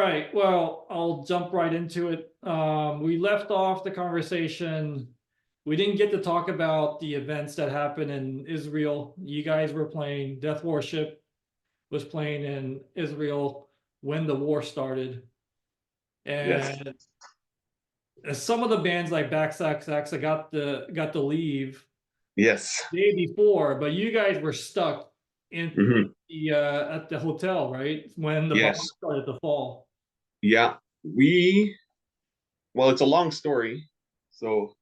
right. Well, I'll jump right into it. We left off the conversation. We didn't get to talk about the events that happened in Israel. You guys were playing Death Worship was playing in Israel when the war started. Yes. And some of the bands like Backsack Saxa got to leave Yes. the day before, but you guys were stuck in Hmm. the at the hotel, right? When the bomb Yes. started to fall. Yeah. Well, it's a long story, so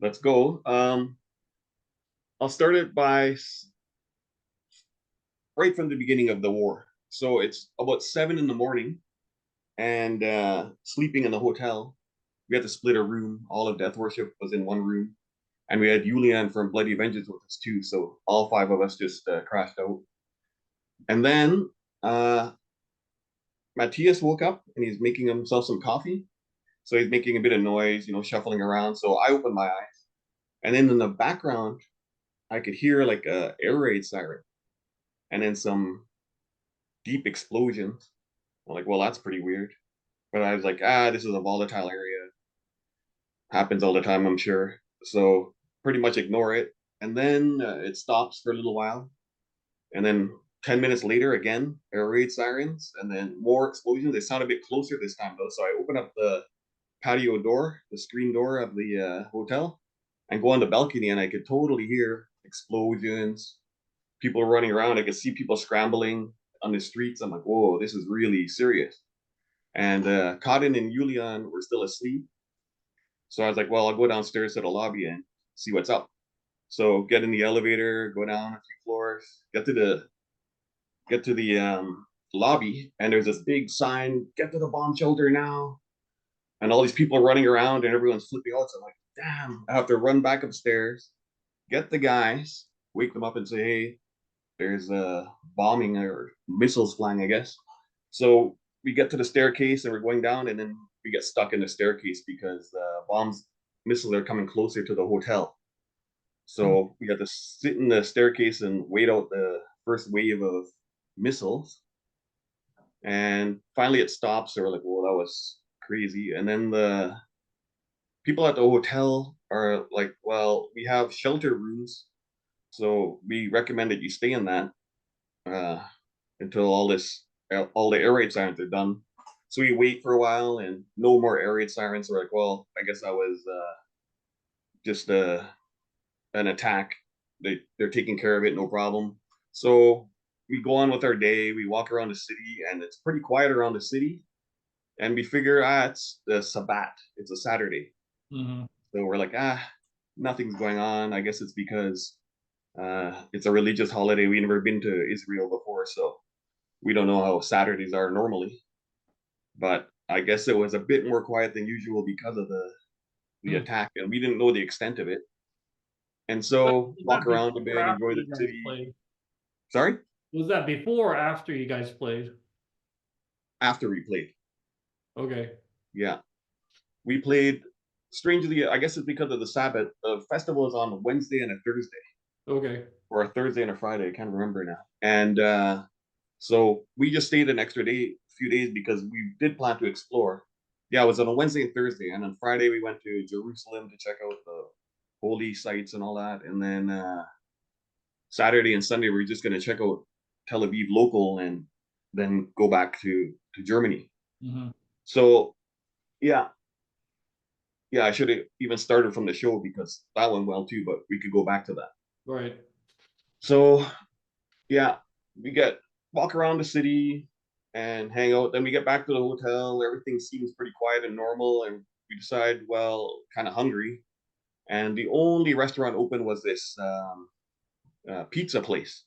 let's go. I'll start it by right from the beginning of the war. So it's about 7 in the morning, and sleeping in the hotel. We had to split a room. All of Death Worship was in one room, and we had Julian from Bloody Vengeance with us too. So all five of us just crashed out. And then uh, Matthias woke up and he's making himself some coffee. So he's making a bit of noise, shuffling around. So I opened my eyes, and then in the background, I could hear like a air raid siren, and then some deep explosions. I'm like, well, that's pretty weird. But I was like, this is a volatile area. Happens all the time, I'm sure. So pretty much ignore it. And then it stops for a little while, and then 10 minutes later, again, air raid sirens, and then more explosions. They sound a bit closer this time though. So I open up the patio door, the screen door of the hotel, and go on the balcony, and I could totally hear explosions, people running around. I could see people scrambling on the streets. I'm like, whoa, this is really serious. And Cotton and Julian were still asleep. So I was like, well, I'll go downstairs to the lobby and see what's up. So get in the elevator, go down a few floors, get to the lobby, and there's this big sign, get to the bomb shelter now. And all these people are running around and everyone's flipping out. So I'm like, damn, I have to run back upstairs, get the guys, wake them up and say, hey, there's a bombing or missiles flying, I guess. So we get to the staircase and we're going down, and then we get stuck in the staircase because missiles are coming closer to the hotel. So we got to sit in the staircase and wait out the first wave of missiles. And finally it stops. So we're like, well, that was crazy. And then the people at the hotel are like, well, we have shelter rooms, so we recommend that you stay in that uh, until all the air raid sirens are done. So we wait for a while, and no more air raid sirens. So we're like, well, I guess that was just an attack. They're taking care of it, no problem. So we go on with our day. We walk around the city, and it's pretty quiet around the city. And we figure, it's the Sabbat. It's a Saturday. Mhm. So we're like, nothing's going on. I guess it's because it's a religious holiday. We've never been to Israel before, so we don't know how Saturdays are normally. But I guess it was a bit more quiet than usual because of the Hmm. attack, and we didn't know the extent of it. And Was so that walk around a before or bit, after enjoy the you guys city. played? Sorry, Was that before or after you guys played? after we played, Okay. yeah, we played. Strangely, I guess it's because of the Sabbath. The festival is on a Wednesday and a Thursday, Okay. or a Thursday and a Friday. I can't remember now. And so we just stayed an extra few days because we did plan to explore. Yeah, it was on a Wednesday and Thursday, and on Friday we went to Jerusalem to check out the holy sites and all that, and then Saturday and Sunday we were just going to check out Tel Aviv local and then go back to Germany. Mhm. So yeah, yeah, I should have even started from the show because that went well too, but we could go back to that. Right. So yeah, we get walk around the city and hang out. Then we get back to the hotel. Everything seems pretty quiet and normal, and we decide, well, kind of hungry. And the only restaurant open was this pizza place.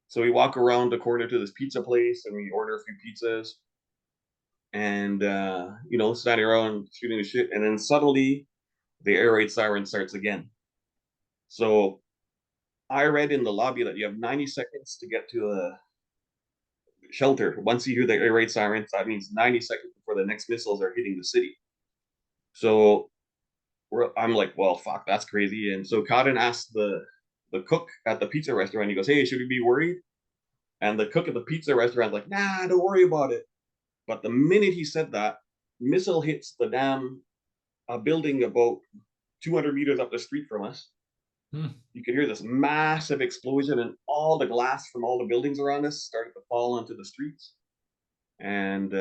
So we walk around the corner to this pizza place, and we order a few pizzas, and standing around shooting the shit. And then suddenly, the air raid siren starts again. So I read in the lobby that you have 90 seconds to get to a shelter. Once you hear the air raid sirens, that means 90 seconds before the next missiles are hitting the city. So I'm like, well, fuck, that's crazy. And so Cotton asked the cook at the pizza restaurant. He goes, hey, should we be worried? And the cook at the pizza restaurant like, nah, don't worry about it. But the minute he said that, missile hits the damn building about 200 meters up the street from us. You could hear this massive explosion, and all the glass from all the buildings around us started to fall onto the streets. And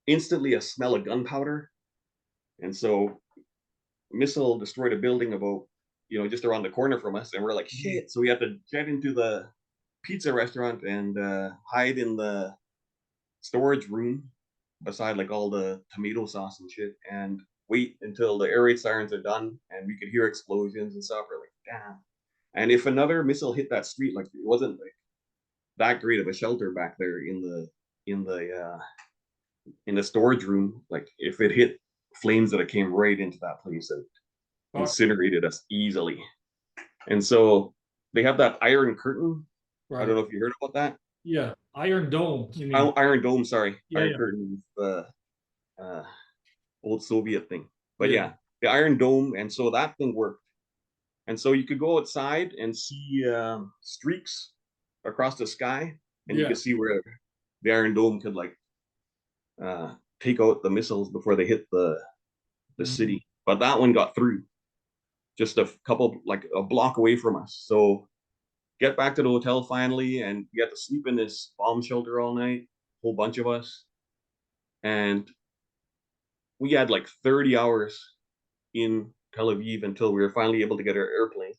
instantly a smell of gunpowder. And so missile destroyed a building about, just around the corner from us. And we're like, shit. So we had to jet into the pizza restaurant and hide in the storage room beside like all the tomato sauce and shit, and wait until the air raid sirens are done and we could hear explosions and stuff. We're like, damn. And if another missile hit that street, like, it wasn't like that great of a shelter back there in the storage room. Like, if it hit, flames that it came right into that place and incinerated us easily. And so they have that iron curtain. Right. I don't know if you heard about that. Yeah, Iron Dome. You mean? Iron Dome, sorry. Yeah, Iron Curtain is the old Soviet thing. But yeah, the Iron Dome. And so that thing worked. And so you could go outside and see streaks across the sky. And you could see where the Iron Dome could like take out the missiles before they hit the city. But that one got through. Just a couple, like a block away from us. So get back to the hotel finally, and we had to sleep in this bomb shelter all night, a whole bunch of us. And we had like 30 hours in Tel Aviv until we were finally able to get our airplane.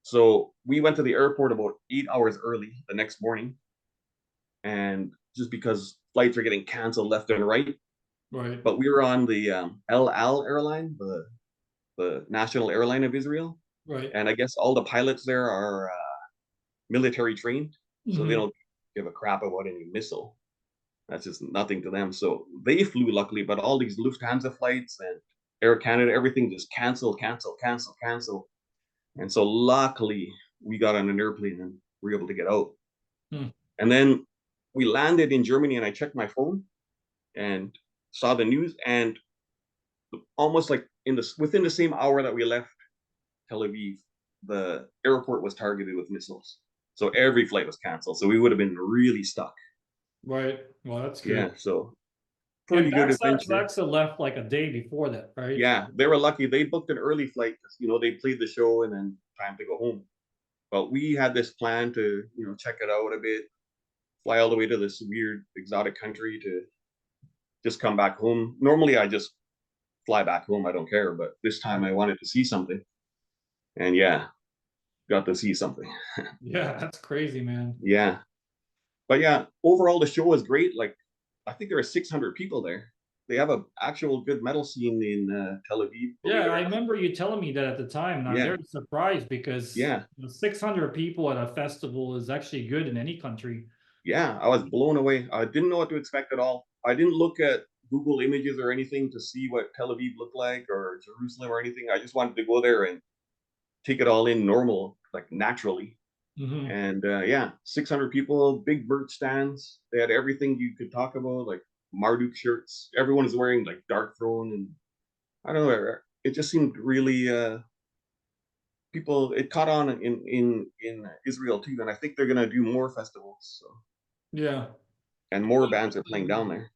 So we went to the airport about 8 hours early the next morning. And just because flights are getting canceled left and right. Right. But we were on the El Al airline, the national airline of Israel. Right. And I guess all the pilots there are military trained, so they don't give a crap about any missile. That's just nothing to them. So they flew, luckily, but all these Lufthansa flights and Air Canada, everything just cancel. And so luckily we got on an airplane and we were able to get out. And then we landed in Germany, and I checked my phone and saw the news, and almost like within the same hour that we left Tel Aviv, the airport was targeted with missiles. So every flight was canceled. So we would have been really stuck. Right. Well, that's good. Yeah. So pretty good adventure. Vaxa left like a day before that, right? Yeah, they were lucky. They booked an early flight because they played the show and then time to go home. But we had this plan to check it out a bit, fly all the way to this weird exotic country to just come back home. Normally I just fly back home. I don't care. But this time I wanted to see something. And yeah, got to see something. Yeah, that's crazy, man. Yeah. But yeah, overall the show was great. Like, I think there were 600 people there. They have an actual good metal scene in Tel Aviv. Yeah, I remember you telling me that at the time, and I'm very surprised because 600 people at a festival is actually good in any country. Yeah, I was blown away. I didn't know what to expect at all. I didn't look at Google Images or anything to see what Tel Aviv looked like or Jerusalem or anything. I just wanted to go there and take it all in normal, like naturally. And 600 people, big birch stands. They had everything you could talk about, like Marduk shirts. Everyone is wearing like Dark Throne, and I don't know. It just seemed really people. It caught on in Israel too, and I think they're gonna do more festivals. So yeah, and more bands are playing down there.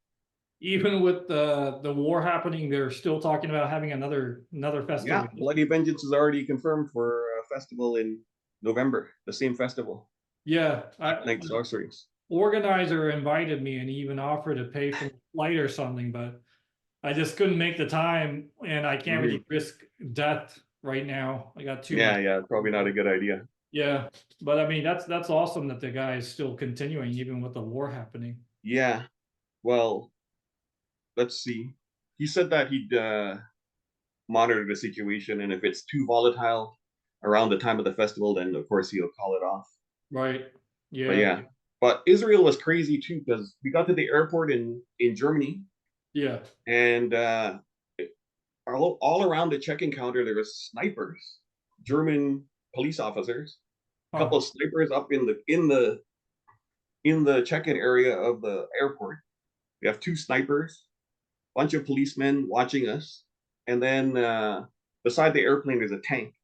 Even with the war happening, they're still talking about having another festival. Yeah, Bloody Vengeance is already confirmed for a festival in November, the same festival. Yeah, Night Sorceries. Organizer invited me and he even offered to pay for a flight or something, but I just couldn't make the time, and I can't really risk death right now. I got too much. Yeah, probably not a good idea. Yeah, but I mean that's awesome that the guy is still continuing even with the war happening. Yeah, well, let's see. He said that he'd monitor the situation, and if it's too volatile around the time of the festival, then of course he'll call it off. Right. Yeah. But Israel was crazy too, because we got to the airport in Germany. Yeah. And all around the check-in counter there was snipers, German police officers, a couple of snipers up in the check-in area of the airport. We have 2 snipers, bunch of policemen watching us, and then beside the airplane there's a tank,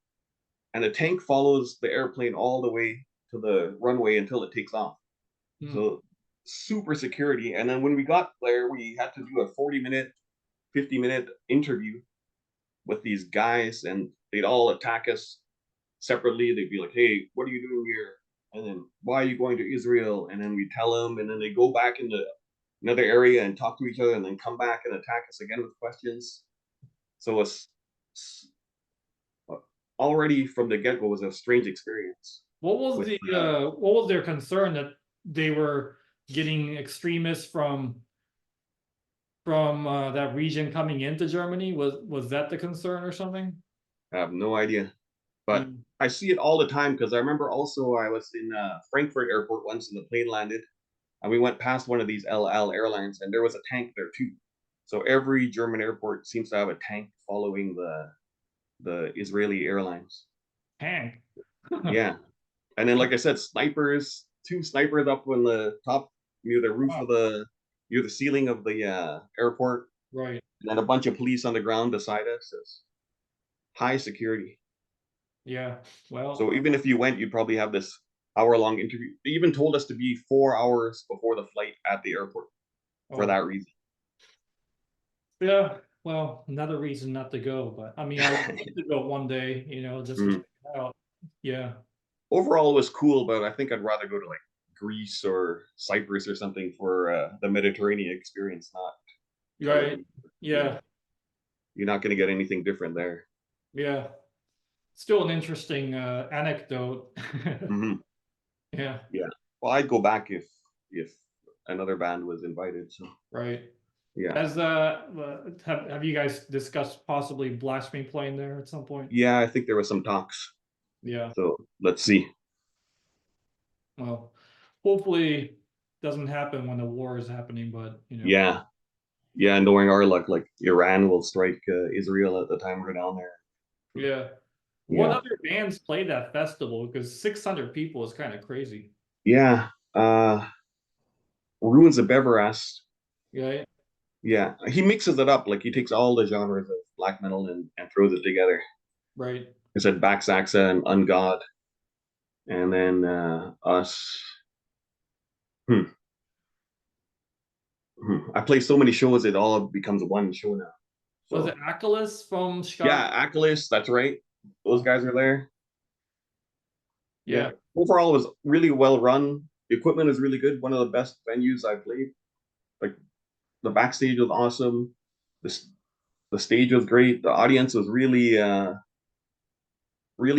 and the tank follows the airplane all the way to the runway until it takes off. So super security. And then when we got there, we had to do a 40-minute, 50-minute interview with these guys, and they'd all attack us separately. They'd be like, "Hey, what are you doing here?" And then, "Why are you going to Israel?" And then we tell them, and then they go back into another area and talk to each other, and then come back and attack us again with questions. So it's already from the get-go was a strange experience. What was With what was their concern that they were getting extremists from that region coming into Germany? Was that the concern or something? I have no idea, but Mm. I see it all the time because I remember also I was in Frankfurt airport once, and the plane landed, and we went past one of these LL airlines, and there was a tank there too. So every German airport seems to have a tank following the Israeli airlines. Tank. Yeah, and then like I said, snipers, two snipers up on the top near the roof Wow. of the near the ceiling of the airport, Right. and then a bunch of police on the ground beside us. It's high security. Yeah. Well, So even if you went, you'd probably have this hour-long interview. They even told us to be 4 hours before the flight at the airport for oh, that reason. yeah. Well, another reason not to go, but I mean, I would like to go one day, just to check Mm. it out. Yeah. Overall, it was cool, but I think I'd rather go to like Greece or Cyprus or something for the Mediterranean experience, not Right. Turkey. Yeah, Yeah. you're not going to get anything different there. Yeah. Still an interesting anecdote. Hmm. Yeah. Yeah. Well, I'd go back if another band was invited. So Right. yeah, As have you guys discussed possibly Blasphemy playing there at some point? yeah, I think there was some talks. Yeah. So let's see. Well, hopefully doesn't happen when the war is happening, but Yeah, yeah, knowing our luck, like Iran will strike Israel at the time we're down there. yeah. What Yeah, other bands play that festival? Because 600 people is kind of crazy. yeah. Ruins of Beverast. Yeah. Yeah, he mixes it up. Like he takes all the genres of black metal and throws it together. Right. He said Backsaxa and Ungod, and then us. Hmm, I play so many shows, it all becomes one show now. Was it So Achilles from Chicago? yeah, Achilles, that's right. Those Oh, guys are there. yeah. Yeah. Overall, it was really well run. The equipment is really good. One of the best venues I played. Like the backstage was awesome. The the stage was great. The audience was really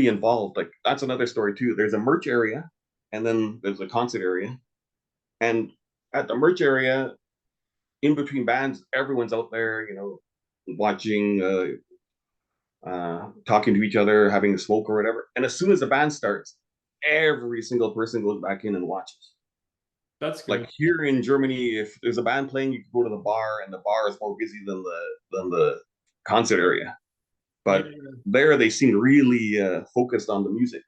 involved. Like that's another story too. There's a merch area, and then there's a concert area. And at the merch area, in between bands, everyone's out there, watching, talking to each other, having a smoke or whatever. And as soon as the band starts, every single person goes back in and watches. That's Like good. here in Germany, if there's a band playing, you can go to the bar, and the bar is more busy than the concert area. Yeah. But there, they seemed really focused on the music.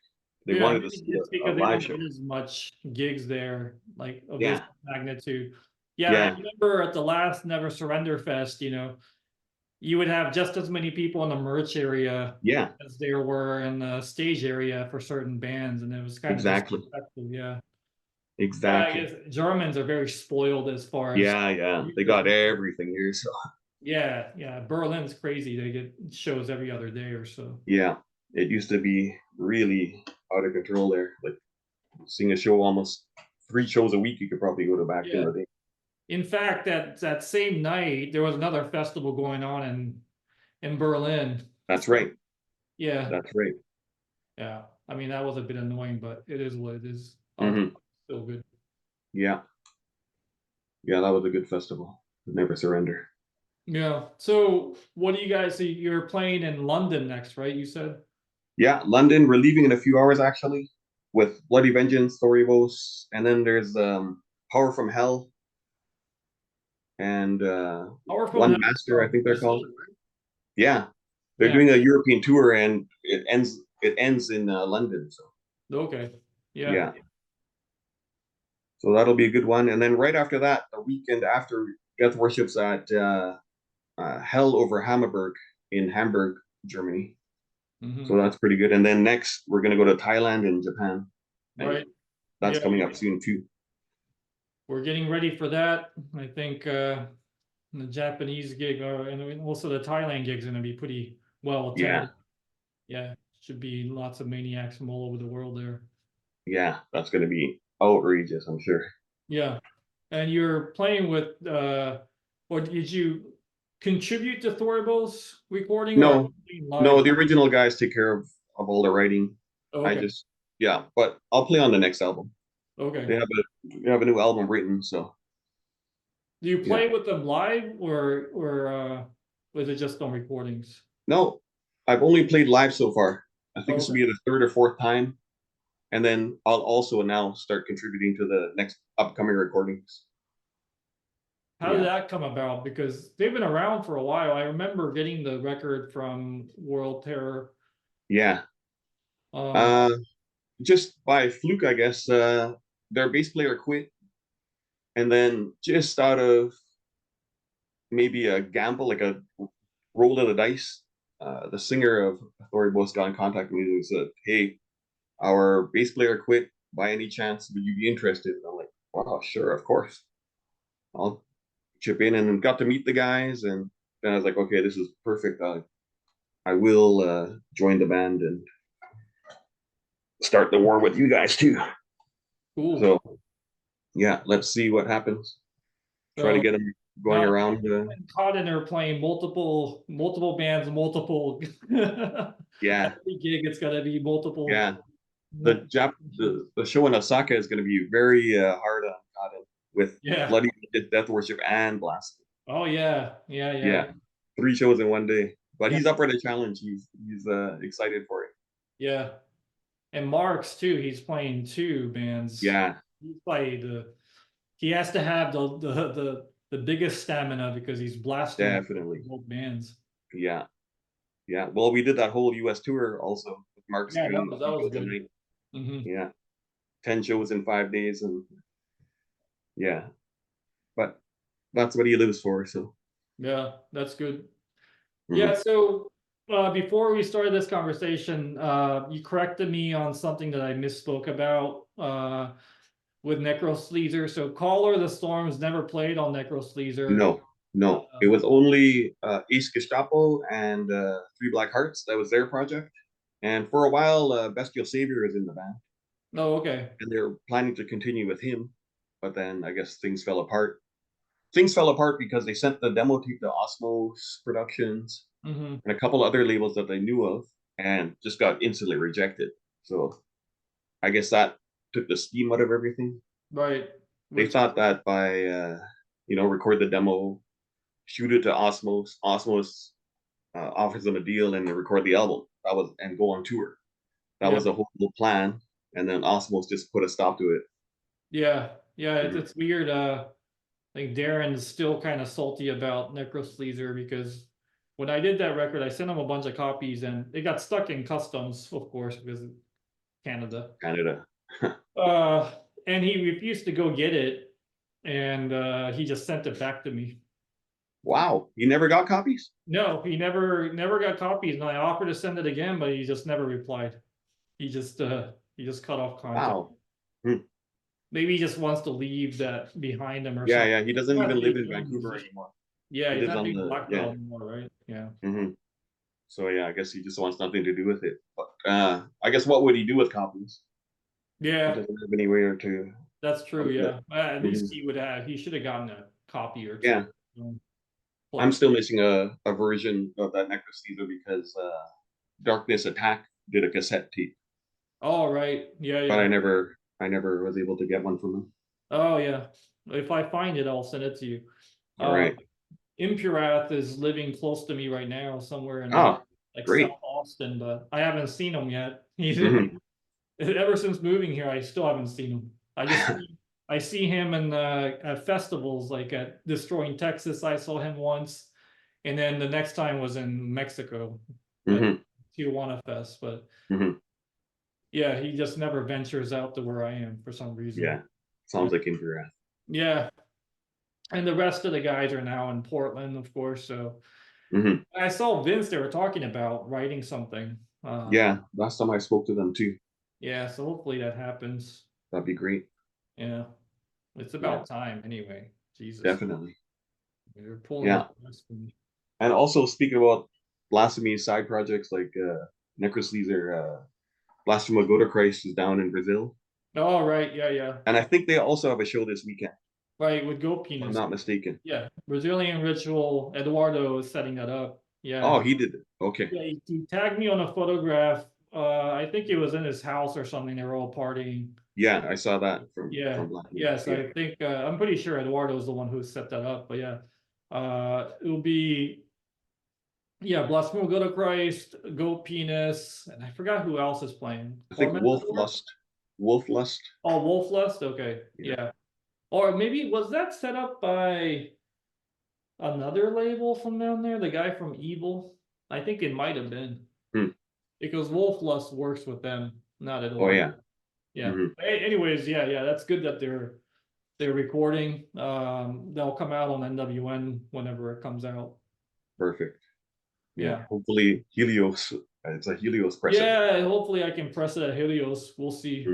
They Yeah, wanted to maybe see just a because they live don't show. get as much gigs there, like of this Yeah, magnitude. Yeah, I yeah, remember at the last Never Surrender Fest, you would have just as many people in the merch area yeah, as there were in the stage area for certain bands, and it was kind of exactly, disrespectful. Yeah. Yeah, I exactly. guess Germans are very spoiled as far as Yeah, yeah. They music. got everything here. So Yeah, yeah. Berlin's crazy. They get shows every other day or so. yeah, it used to be really out of control there. Like seeing a show almost 3 shows a week, you could probably go to back in Yeah. the day. In fact, that same night there was another festival going on in Berlin. That's right. Yeah, That's right. yeah. I mean that was a bit annoying, but it is what it is. Hmm. Still good. Yeah, yeah. That was a good festival. Never surrender. Yeah. So what do you guys see? You're playing in London next, right? You said? Yeah, London. We're leaving in a few hours actually, with Bloody Vengeance, Thoribos, and then there's Power from Hell and Powerful One Hell Master, I from think they're Bristol, called. Yeah, they're right? doing a European tour, and it ends in London. So Yeah. Okay. Yeah. yeah, so that'll be a good one. And then right after that, the weekend after, Death Worship's at Hell over Hammerberg in Hamburg, Germany. So Hmm. that's pretty good. And then next, we're gonna go to Thailand and Japan, and Right. that's Yeah. coming up soon too. we're getting ready for that. I think the Japanese gig and also the Thailand gig is going to be pretty well attended. Yeah, should be lots of maniacs from all over the world there. Yeah, that's going to be outrageous, I'm sure. Yeah, and you're playing with, or did you contribute to Thoribel's recording or No, no, live? the original guys take care of all the writing. Oh, I okay, just, yeah, but I'll play on the next album. okay. They have a new album written, so Do you yeah. play with them live or was it just on recordings? No, I've only played live so far. I think this will Okay. be the third or fourth time, and then I'll also now start contributing to the next upcoming recordings. How did Yeah, that come about? Because they've been around for a while. I remember getting the record from World Terror. yeah. Um, Uh, just by fluke, I guess. Their bass player quit, and then just out of maybe a gamble, like a roll of the dice, the singer of Authority Boss got in contact with me and said, "Hey, our bass player quit. By any chance, would you be interested?" And I'm like, "Wow, sure, of course. I'll chip in." And got to meet the guys, and then I was like, "Okay, this is perfect. I will join the band and start the war with you guys too." cool. So yeah, let's see what happens. Try to So get them going now around. caught in there playing multiple bands, multiple Yeah, every gig. It's got to be multiple. yeah. The show in Osaka is going to be very hard on Cotton with Yeah. Bloody Death Worship and Blasphemy. Oh yeah. Yeah. Yeah. Yeah, 3 shows in one day. But Yeah. he's up for the challenge. He's excited for it. Yeah. And Marks too. He's playing two bands. Yeah, He's played he has to have the biggest stamina because he's blasting definitely. both bands. Yeah, yeah. Well, we did that whole U.S. tour also with Mark's Yeah, doing that was 3 shows a good. night. Hmm. Yeah, 10 shows in 5 days, and yeah. But that's what he lives for. So Yeah, that's good. Yeah, mhm. so before we started this conversation, you corrected me on something that I misspoke about with Necrosleazer. So Caller the Storms never played on Necrosleazer. No, no. It was only Ace Gestapo and Three Black Hearts. That was their project. And for a while, Bestial Savior is in the band, Oh, okay. and they're planning to continue with him. But then I guess things fell apart. Things fell apart because they sent the demo tape to Osmos Productions Hmm. and a couple other labels that they knew of, and just got instantly rejected. So I guess that took the steam out of everything. Right. They Which, thought that by record the demo, shoot it to Osmos. Osmos offers them a deal and they record the album. That was and go on tour. That yeah, was the whole plan, and then Osmos just put a stop to it. yeah, yeah. Mhm. It's weird. I think Darren's still kind of salty about Necrosleazer because when I did that record, I sent him a bunch of copies and it got stuck in customs, of course, because of Canada. Canada. Uh, and he refused to go get it, and he just sent it back to me. Wow, you never got copies? No, he never got copies, and I offered to send it again, but he just never replied. He just cut off contact. Wow. Hmm. Maybe he just wants to leave that behind him or Yeah, something. yeah. He He's doesn't not a even live big in game Vancouver musician. anymore. Yeah, He he's lives not on doing the black yeah. metal anymore, right? Yeah. Hmm. So yeah, I guess he just wants nothing to do with it. But I guess what would he do with copies? He Yeah, doesn't have anywhere to that's true. outlet. Yeah, at least Mhm. he should have gotten a copy or two. Yeah, I'm Play. still missing a version of that Necklace Caesar because Darkness Attack did a cassette tape, All right. Yeah, but yeah. I never was able to get one from him. Oh, yeah. If I find it, I'll send it to you. All Uh, right. Impurath is living close to me right now, somewhere in Ah, like great. South Austin, but I haven't seen him yet. He's Hmm. ever since moving here, I still haven't seen him. I see him in at festivals like at Destroying Texas. I saw him once, and then the next time was in Mexico at Hmm. Tijuana Fest. But Hmm. yeah, he just never ventures out to where I am for some reason. Yeah, Yeah, sounds like Infrared. yeah. And the rest of the guys are now in Portland, of course. So Hmm. I saw Vince. They were talking about writing something. Yeah, last time I spoke to them too. Yeah. So hopefully that happens. That'd be great. Yeah. It's about time anyway. Jesus. Definitely. You're pulling Yeah. And also speaking about Blasphemy side projects like Necrosleazer, Blasphema Go to Christ is down in Brazil. Oh, right. Yeah, yeah. And I think they also have a show this weekend. Right, with Goat If Penis. I'm not mistaken. Yeah. Brazilian Ritual, Eduardo is setting that up. Yeah. Oh, he did it. Okay. Yeah, he tagged me on a photograph. I think it was in his house or something. They were all partying. Yeah, I saw that from Black Metal. Yes, I think I'm pretty sure Eduardo is the one who set that up. But yeah, it'll be Blasphemy Go to Christ, Goat Penis, and I forgot who else is playing. I think Wolf Lust. Oh, Wolf Lust. Okay, yeah. Or maybe was that set up by another label from down there? The guy from Evil. I think it might have been. Because Wolf Lust works with them, not at all. Oh yeah. Yeah. Anyways, yeah, that's good that they're recording. They'll come out on NWN whenever it comes out. Perfect. Yeah. Hopefully Helios. It's a Helios press. Yeah, hopefully I can press it at Helios. We'll see.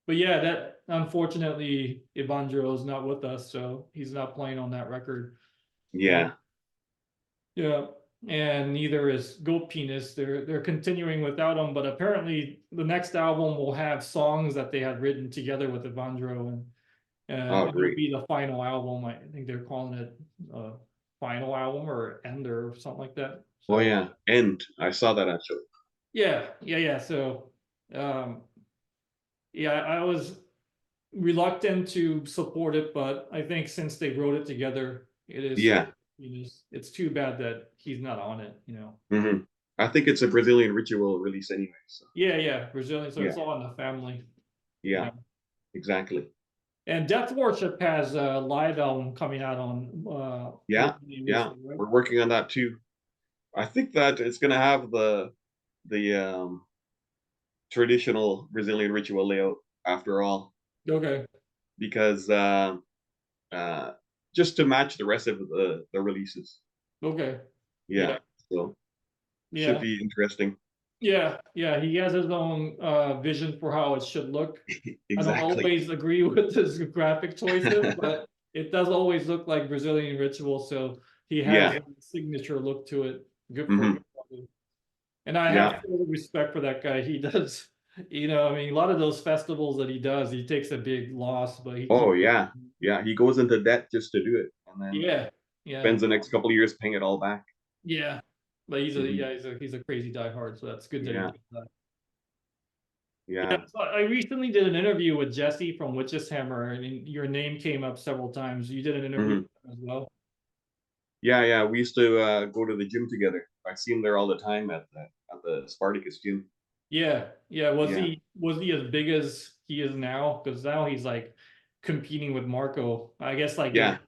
But yeah, that unfortunately Evandro is not with us, so he's not playing on that record. Yeah. Yeah. And neither is Goat Penis. They're continuing without him, but apparently the next album will have songs that they had written together with Evandro, and it will be the final album. I think they're calling it final album or End or something like that. So, End. I saw that actually. Yeah. So, I was reluctant to support it, but I think since they wrote it together, it is. Yeah. It's too bad that he's not on it, I think it's a Brazilian Ritual release anyway. So. Yeah, Brazilian. So it's all in the family. Yeah, exactly. And Death Worship has a live album coming out on. We're working on that too. I think that it's gonna have the traditional Brazilian Ritual layout after all. Okay. Because just to match the rest of the releases. Okay. So should be interesting. Yeah, he has his own vision for how it should look. Exactly. I don't always agree with his graphic choices, but it does always look like Brazilian Ritual, so he has a signature look to it. Good for him. And I have full respect for that guy. He does, I mean, a lot of those festivals that he does, he takes a big loss, but he he goes into debt just to do it, and then spends the next couple of years paying it all back. Yeah, but he's a crazy diehard, so that's good that he does that. So I recently did an interview with Jesse from Witch's Hammer, and your name came up several times. You did an interview with him as well. Yeah, we used to go to the gym together. I see him there all the time at the Spartacus gym. Yeah. Was he as big as he is now? Because now he's like competing with Marco. I guess to get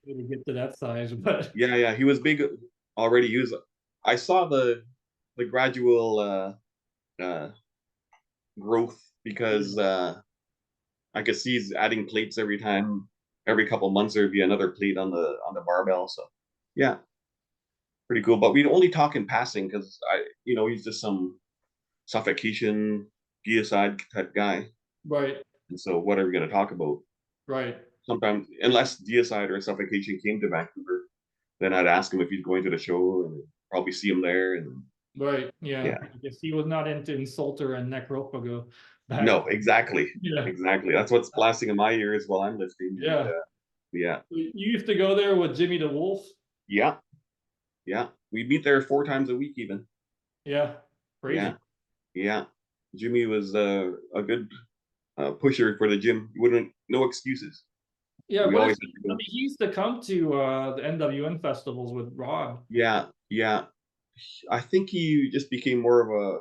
to that size, but he was big already. I saw the gradual growth because I could see he's adding plates every time. Every couple months there'd be another plate on the barbell. So pretty cool. But we'd only talk in passing because he's just some suffocation deicide type guy. Right. And so what are we going to talk about? Right. Sometimes, unless deicide or suffocation came to Vancouver, then I'd ask him if he's going to the show and probably see him there. And I guess he was not into Insulter and Necrophago. No, exactly. Exactly. That's what's blasting in my ears while I'm listening. You used to go there with Jimmy the Wolf? Yeah. We meet there 4 times a week even. Yeah. Crazy. Yeah. Jimmy was a good pusher for the gym. No excuses. Yeah, he used to come to the NWN festivals with Rob. Yeah. I think he just became more of a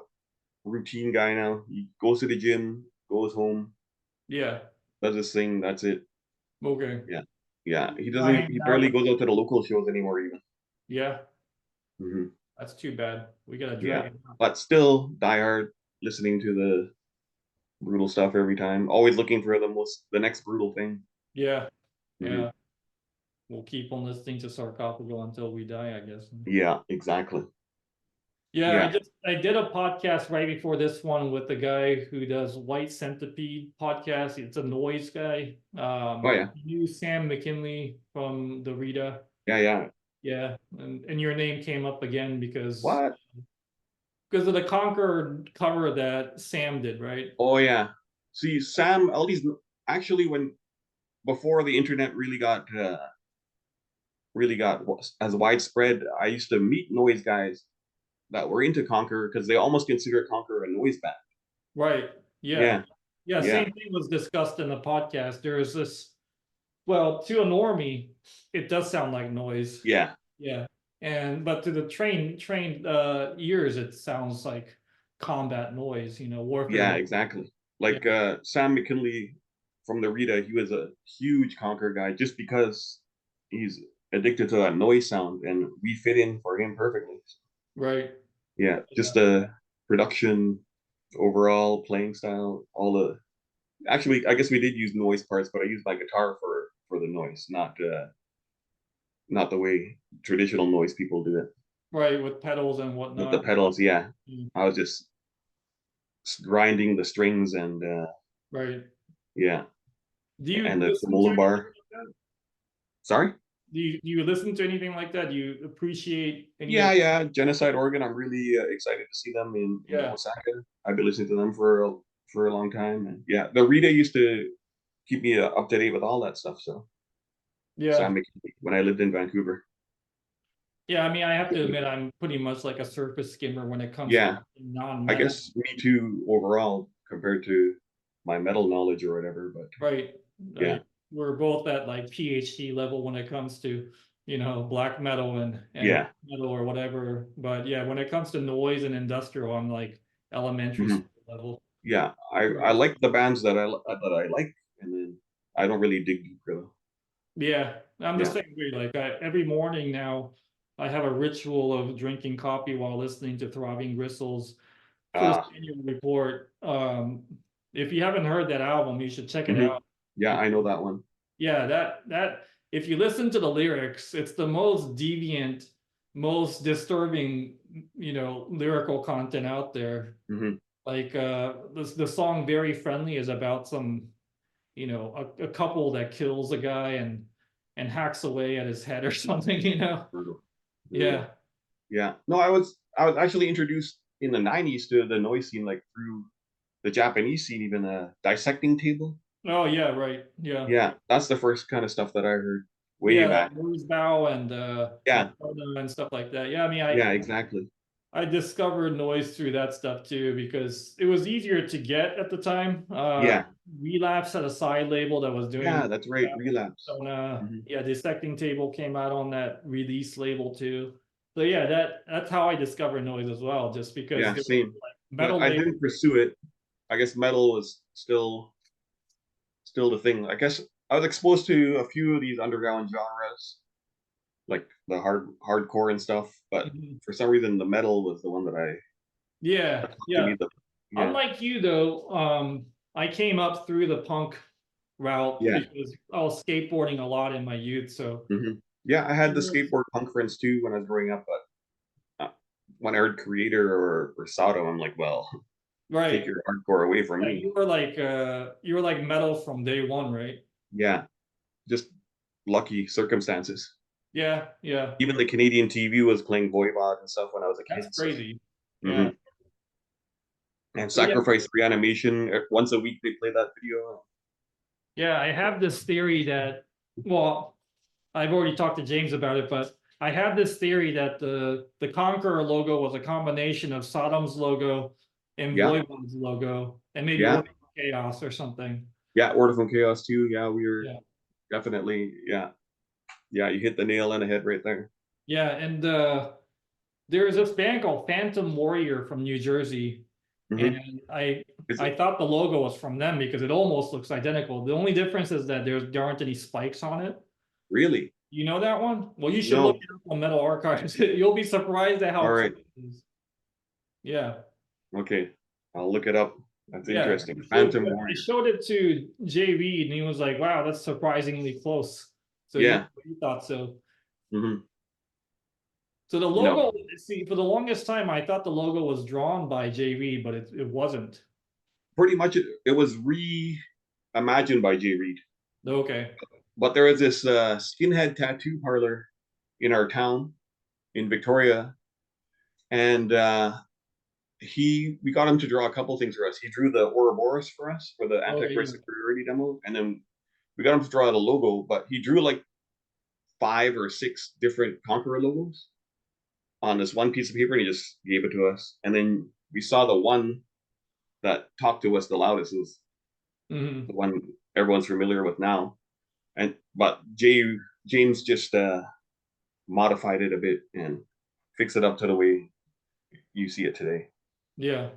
routine guy now. He goes to the gym, goes home. Yeah. Does his thing. That's it. Okay. Yeah. He barely goes out to the local shows anymore even. Yeah. That's too bad. We gotta drag him out. But still diehard, listening to the brutal stuff every time. Always looking for the next brutal thing. Yeah. We'll keep on listening to Sarcophago until we die, I guess. Yeah, exactly. Yeah, Yeah. I did a podcast right before this one with the guy who does White Centipede podcast. It's a noise guy. Oh yeah. You knew Sam McKinley from the Rita. Yeah, yeah. Yeah, and your name came up again What? because of the Conqueror cover that Sam did, right? Oh yeah. See, Sam, all these actually when before the internet really got as widespread, I used to meet noise guys that were into Conqueror because they almost consider Conqueror a noise band. Right. Yeah. Yeah, Yeah. yeah, Same thing was discussed in the podcast. There's this, well, to a normie, it does sound like noise. yeah, Yeah. But to the trained ears, it sounds like combat noise, warfare yeah, noise. exactly. Yeah. Like Sam McKinley from the Rita, he was a huge Conqueror guy just because he's addicted to that noise sound, and we fit in for him perfectly. Right. Yeah, Yeah. just the production, overall playing style, all the actually, I guess we did use noise parts, but I used my guitar for the noise, not the way traditional noise people do it. Right. With pedals and With the whatnot. pedals, yeah, Mm. I was just grinding the strings and Right. yeah, Do you and the listen to tremolo anything bar. like that? Sorry. Do you listen to anything like that? Do you appreciate any Yeah, of? yeah, Genocide Organ. I'm really excited to see them in Yeah. Osaka. I've been listening to them for a long time, and yeah, the Rita used to keep me up to date with all that stuff. So Yeah. Sam McKinney when I lived in Vancouver. Yeah, I mean, I have to admit, I'm pretty much like a surface skimmer when it comes to Yeah, I non-metal. guess me too overall compared to my metal knowledge or whatever. But Right. yeah, We're both at like PhD level when it comes to, black metal and yeah, metal or whatever. But yeah, when it comes to noise and industrial, I'm like elementary mhm, school level. yeah. I like the bands that I like, and then I don't really dig deeper though. Yeah, I'm the Yeah. same way. Like every morning now, I have a ritual of drinking coffee while listening to Throbbing Gristle's first Ah. annual report. If you haven't heard that album, you should check it Mhm. out. Yeah, I know that one. Yeah, that if you listen to the lyrics, it's the most deviant, most disturbing, lyrical content out there. Hmm. Like the song "Very Friendly" is about some, a couple that kills a guy and hacks away at his head or something. Brutal. Yeah. Brutal. Yeah. No, I was actually introduced in the '90s to the noise scene, like through the Japanese scene, even a dissecting table. Oh yeah, right. Yeah. Yeah, that's the first kind of stuff that I heard way Yeah, like back. Moose Bow and Yeah, Makona and stuff like that. Yeah, I mean, I yeah, exactly. I discovered noise through that stuff too because it was easier to get at the time. Yeah, Relapse had a side label that was doing yeah, that's right. Relapse. Persona. Hmm. Yeah, Dissecting Table came out on that release label too. So yeah, that's how I discovered noise as well, just because Yeah, there was same. like But metal I label. didn't pursue it. I guess metal was still the thing. I guess I was exposed to a few of these underground genres, like the hardcore and stuff. But Mhm. for some reason, the metal was the one Yeah, that to yeah. me the yeah, Unlike you though, I came up through the punk route yeah. because I was skateboarding a lot in my youth. So Hmm. Yeah, I had the skateboard punk friends too when I was growing up, but when I heard Creator or Sodom, I'm like, well, take right. your hardcore away from Yeah, me. you were like metal from day one, right? Yeah, just lucky circumstances. Yeah, yeah. Even the Canadian TV was playing Voivod and stuff when I was a That's kid. So, crazy. Yeah. mhm. And So yeah, Sacrifice Reanimation, once a week they play that video. yeah, I have this theory that, well, I've already talked to James about it, but I have this theory that the Conqueror logo was a combination of Sodom's logo and Yeah, Voivod's logo, and maybe yeah, Order of Chaos or something. yeah. Order from Chaos too. Yeah, we were Yeah. definitely yeah. You hit the nail on the head right there. Yeah, and there's this band called Phantom Warrior from New Jersey, Hmm. and I Is I it thought the logo was from them because it almost looks identical. The only difference is that there aren't any spikes on it. really? You know that one? Well, you should look No. it up on Metal Archives. You'll be surprised at All how close right. it is. Yeah. Okay. I'll look it up. That's Yeah. interesting. Phantom I Warrior. showed it to Jay Reed and he was like, wow, that's surprisingly close. So Yeah. you thought so. Hmm. So the No. logo see, for the longest time, I thought the logo was drawn by JV, but it wasn't. Pretty much it was reimagined by Jay Reed. Okay. But there was this skinhead tattoo parlor in our town in Victoria, and we got him to draw a couple things for us. He drew the Ouroboros for us for the Antichrist Superiority demo, and then we got him to draw the logo, but he drew like 5 or 6 different Conqueror logos on this one piece of paper, and he just gave it to us. And then we saw the one that talked to us the loudest. It was the one everyone's familiar with now. But James just modified it a bit and fixed it up to the way you see it today. Yeah.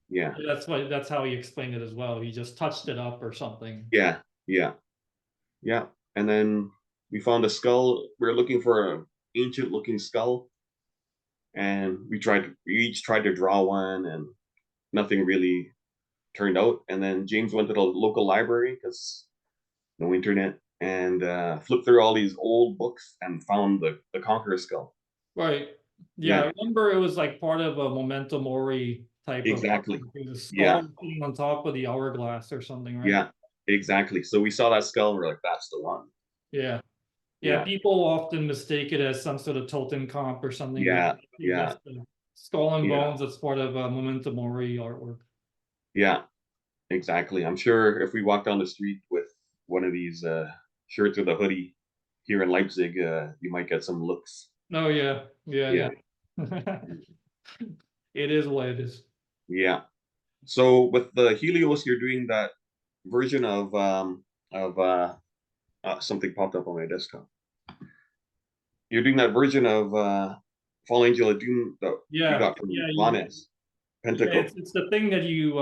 Yeah. That's how he explained it as well. He just touched it up or something. Yeah. And then we found a skull. We were looking for an ancient looking skull, and we each tried to draw one, and nothing really turned out. And then James went to the local library, because no internet, and flipped through all these old books and found the Conqueror skull. Right. Yeah, I remember it was like part of a Memento Mori type exactly. of the skull sitting on top of the hourglass or something, right? Yeah, exactly. So we saw that skull and we're like, that's the one. Yeah. People often mistake it as some sort of Totenkopf or something. Yeah. Skull and bones that's part of Memento Mori artwork. Yeah, exactly. I'm sure if we walk down the street with one of these shirts with a hoodie here in Leipzig, you might get some looks. Oh yeah. It is what it is. Yeah. So with the Helios, you're doing that version of something popped up on my desktop. You're doing that version of Fallen Angel of Doom that you got from Juanes. It's the thing that you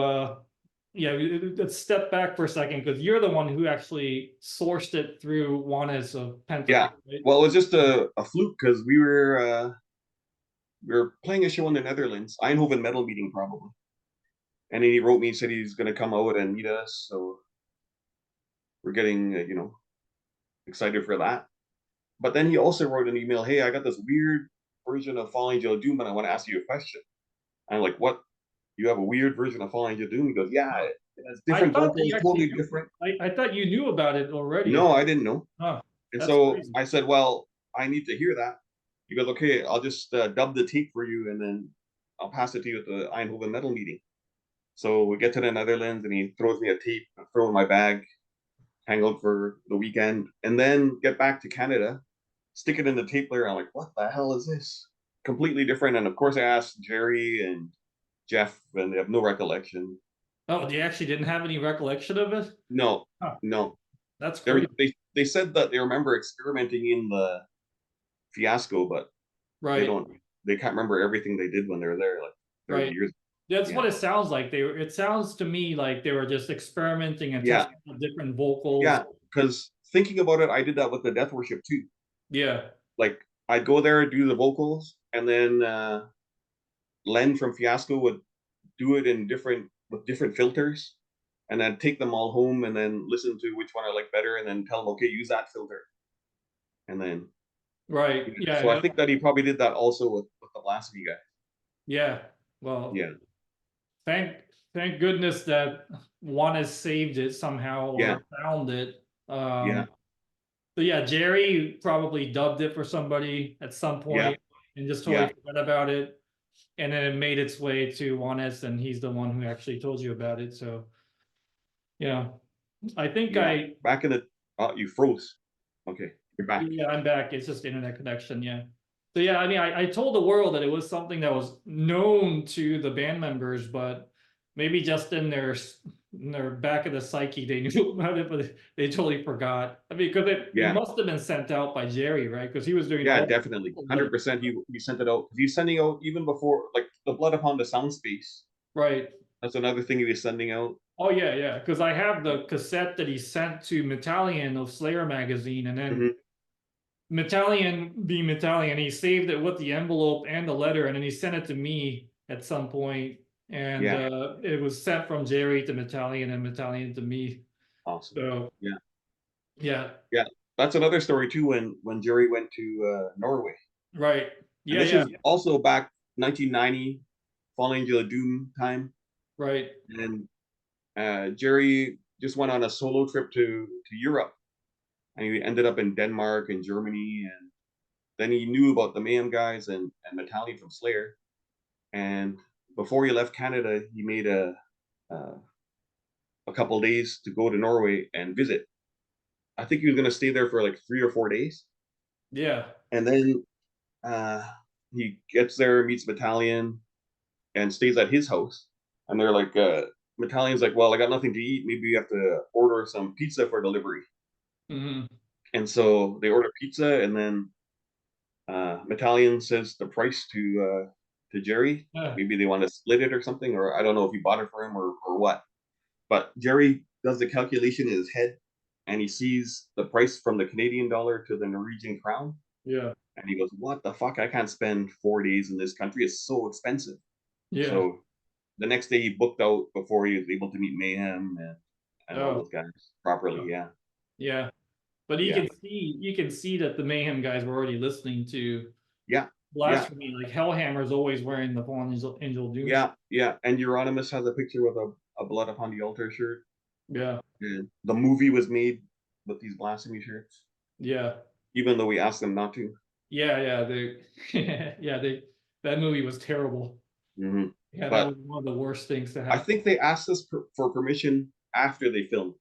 let's step back for a second, because you're the one who actually sourced it through Juanes of Pentacle. Yeah. Right? Well, it was just a fluke, because we were playing a show in the Netherlands, Eindhoven Metal Meeting probably. And then he wrote me and said he's going to come out and meet us. So we're getting, excited for that. But then he also wrote an email, hey, I got this weird version of Fallen Angel of Doom, and I want to ask you a question. And I'm like, what? You have a weird version of Fallen Angel of Doom? He goes, yeah, it has different vocals, totally different. I thought you knew about it already. No, I didn't know. Oh, and so crazy. I said, well, I need to hear that. He goes, okay, I'll just dub the tape for you, and then I'll pass it to you at the Eindhoven Metal Meeting. So we get to the Netherlands, and he throws me a tape, I throw it in my bag, hang out for the weekend, and then get back to Canada, stick it in the tape player. I'm like, what the hell is this? Completely different. And of course I asked Jerry and Jeff, and they have no recollection. Oh, they actually didn't have any recollection of it? No. That's crazy. They said that they remember experimenting in the Fiasco, but they can't remember everything they did when they were there, like 30 years ago. That's what it sounds like. It sounds to me like they were just experimenting and testing different vocals. Yeah, because thinking about it, I did that with the Death Worship too. Yeah. Like I'd go there and do the vocals, and then Len from Fiasco would do it with different filters, and then take them all home and then listen to which one I like better, and then tell them, okay, use that filter. And then so I think that he probably did that also with the Blasphemy guy. Yeah. Well, thank goodness that Juanes saved it somehow or found it. So Jerry probably dubbed it for somebody at some point and just totally forgot about it. And then it made its way to Juanes, and he's the one who actually told you about it. So I think back in the you froze. Okay, you're back. Yeah, I'm back. It's just internet connection, So I mean, I told the world that it was something that was known to the band members, but maybe just in their back of the psyche they knew about it, but they totally forgot. I mean, because it must have been sent out by Jerry, right? Because he was doing definitely 100%. He sent it out. He's sending out even before, like the Blood Upon the Sound Space. Right. That's another thing he was sending out. Oh yeah. Because I have the cassette that he sent to Metallian of Slayer magazine, and then. Metallian being Metallian, he saved it with the envelope and the letter, and then he sent it to me at some point, and it was sent from Jerry to Metallian and Metallian to me. Awesome. So yeah. That's another story too. When Jerry went to Norway. Right. This is also back 1990, Falling Angel of Doom time, Right. and Jerry just went on a solo trip to Europe, and he ended up in Denmark and Germany, and then he knew about the Mayhem guys and Metallica from Slayer, and before he left Canada, he made a couple days to go to Norway and visit. I think he was gonna stay there for like 3 or 4 days, Yeah. and then uh, he gets there, meets Battalion, and stays at his house. And they're like, Battalions like, well, I got nothing to eat. Maybe you have to order some pizza for delivery. Hmm. And so they order pizza, and then Battalion says the price to Jerry. Yeah. Maybe they want to split it or something, or I don't know if he bought it for him or what. But Jerry does the calculation in his head, and he sees the price from the Canadian dollar to the Norwegian crown, Yeah. and he goes, "What the fuck? I can't spend 4 days in this country. It's so expensive." Yeah. So the next day he booked out before he was able to meet Mayhem and all Oh, those guys properly. Yeah, yeah. But yeah, you can see that the Mayhem guys were already listening to yeah, yeah, Blasphemy. Like Hellhammer's always wearing the Fallen Angel Doom. yeah. And Euronymous has a picture with a Blood Upon the Altar shirt. Yeah. And the movie was made with these Blasphemy shirts, Yeah. even though we asked them not to. Yeah. Yeah. They, yeah, that movie was terrible. Hmm. Yeah, that was But one of the worst things to I happen. think they asked us for permission after they filmed.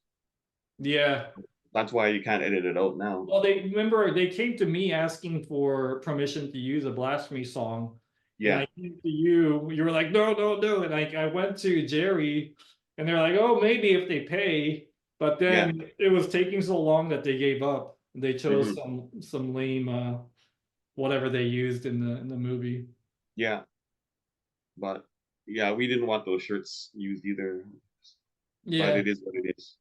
Yeah. That's why you can't edit it out now. Well, they remember they came to me asking for permission to use a Blasphemy song. And Yeah, I came to you, you were like, no, no, no. And I went to Jerry and they're like, oh, maybe if they pay. But yeah, then it was taking so long that they gave up. They chose hmm some lame whatever they used in the movie. yeah. But yeah, we didn't want those shirts used either. But Yeah, it is what it is.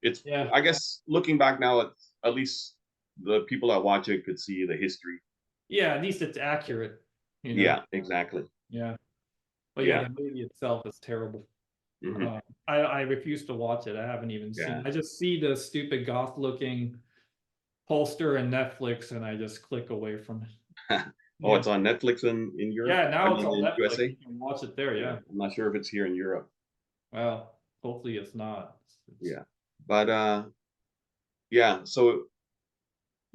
It's, yeah, I guess, looking back now, at least the people that watch it could see the history. yeah. At least it's accurate, you know. Yeah, exactly. Yeah. But yeah, Yeah. the movie itself is terrible. Hmm. I refuse to watch it. I haven't even seen Yeah. it. I just see the stupid goth looking poster and Netflix and I just click away from it. Oh, Yeah. it's on Netflix in Europe. Yeah, I now it's mean, on in Netflix. USA. You can watch it there, Yeah, yeah. I'm not sure if it's here in Europe. Well, hopefully it's not. Yeah, but yeah. So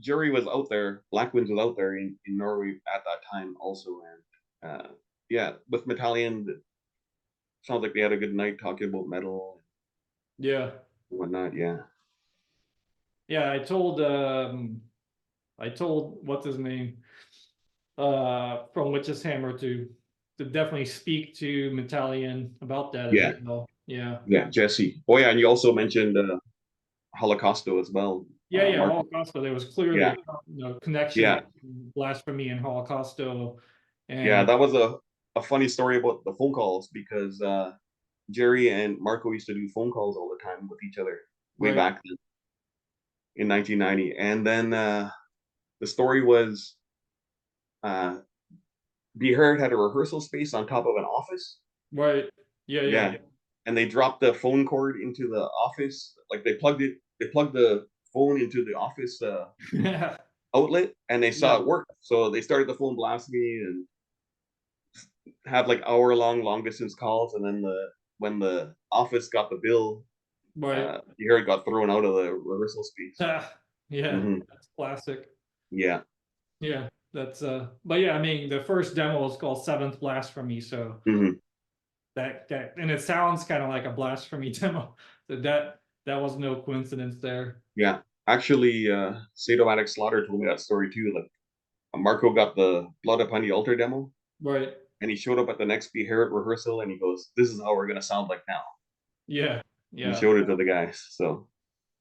Jerry was out there. Black Winds was out there in Norway at that time also, and yeah, with Metallion, it sounds like they had a good night talking about metal Yeah. and whatnot. Yeah. Yeah, I told what's his name? From Witch's Hammer to definitely speak to Metallion about that as Yeah. well. Yeah. Yeah, Jesse. Oh yeah, and you also mentioned Holocausto as well. Yeah, yeah, Mark. Holocausto. There was clearly Yeah, a connection yeah, between Blasphemy and Holocausto. yeah. And That was a funny story about the phone calls because Jerry and Marco used to do phone calls all the time with each other way right, back then in 1990. And then the story was uh, Be Heard had a rehearsal space on top of an office. right. Yeah, yeah. Yeah, and they dropped the phone cord into the office. Like they plugged the phone into the office outlet, and they saw Yeah, it work. So they started the phone Blasphemy and have like long distance calls, and then when the office got the bill, right. you heard it got thrown out of the rehearsal space. Yeah, Hmm. that's classic. Yeah. Yeah, that's but yeah, I mean the first demo is called Seventh Blasphemy, so Hmm. that and it sounds kind of like a blasphemy demo. So that was no coincidence there. Yeah. Actually, Sadomatic Slaughter told me that story too. Like Marco got the Blood Upon the Altar demo, Right. and he showed up at the next Be Heard rehearsal, and he goes, "This is how we're gonna sound like now." Yeah. He Yeah. showed it to the guys. So,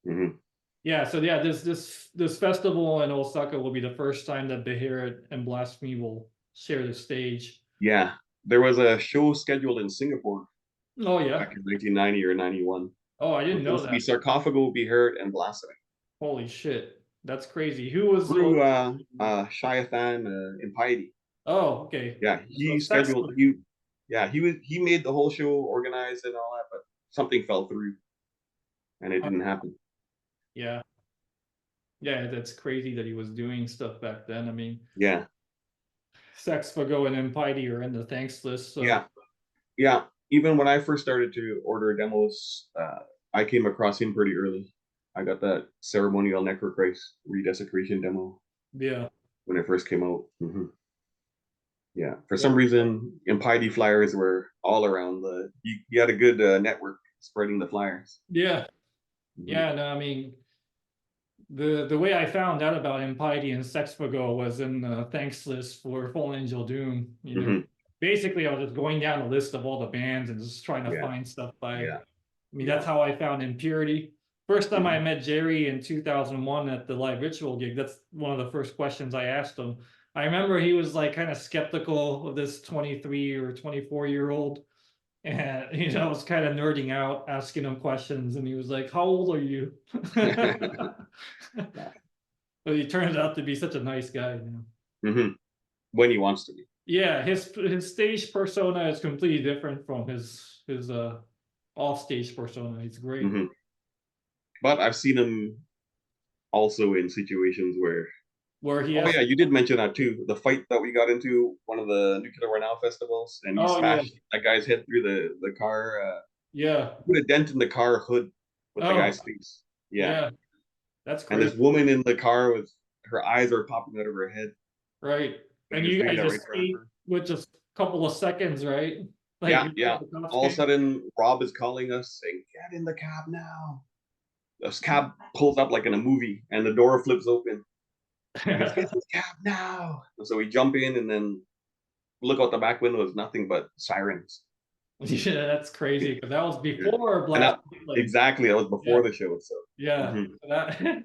mhm. Yeah, so yeah, this festival in Osaka will be the first time that Beherit and Blasphemy will share the stage. Yeah, there was a show scheduled in Singapore Oh yeah. back in 1990 or 91. Oh, I It didn't was know supposed to be that. Sarcophago, Be Heard, and Blasphemy. Holy shit. That's crazy. Who was Through Shiathan Impiety. oh, okay. Yeah, So he sex scheduled he yeah, he made the whole show organized and all that, but something fell through and it didn't happen. yeah. Yeah, that's crazy that he was doing stuff back then. I mean, Yeah. Sex Fago and Impidi are in the thanks list. So Yeah, yeah. Even when I first started to order demos, I came across him pretty early. I got that ceremonial Necrochrist redesecration demo yeah, when it first came out. Yeah, for yeah, some reason, Impidi flyers were all around. You had a good network spreading the flyers. yeah, Mhm. yeah. No, I mean the way I found out about Impidi and Sex Fago was in the thanks list for Full Angel Doom. You know, Mhm. basically I was just going down the list of all the bands and just trying to Yeah, find stuff by. yeah, I mean, that's yeah. how I found Impurity. First time I Mhm. met Jerry in 2001 at the Live Ritual gig, that's one of the first questions I asked him. I remember he was like kind of skeptical of this 23 or 24-year-old. And I was kind of nerding out, asking him questions, and he was like, "How old are you?" Yeah. But he turns out to be such a nice guy. Mhm. When he wants to be. Yeah, his stage persona is completely different from his off stage persona. He's great. Mhm. But I've seen him also in situations where, Where he oh has, yeah, you did mention that too. The fight that we got into one of the Nuclear War Now festivals, and you oh yeah, smashed that guy's head through the car. yeah, Put a dent in the car hood with the oh guy's face. Yeah, yeah, that's and this crazy, woman in the car with her eyes are popping out of her head. right? But And he was you doing guys that right in just front of ate her. with just a couple of seconds, right? Like Yeah, before yeah. the cops All of a came. sudden, Rob is calling us saying, "Get in the cab now." This cab pulls up like in a movie, and the door flips open. And he goes, "Get in the cab now!" And so we jump in, and then look out the back window. Is nothing but sirens. Yeah, that's crazy because that was Yeah. before And Blasphemy. Like, exactly, that was yeah, before the show. So yeah. mhm. That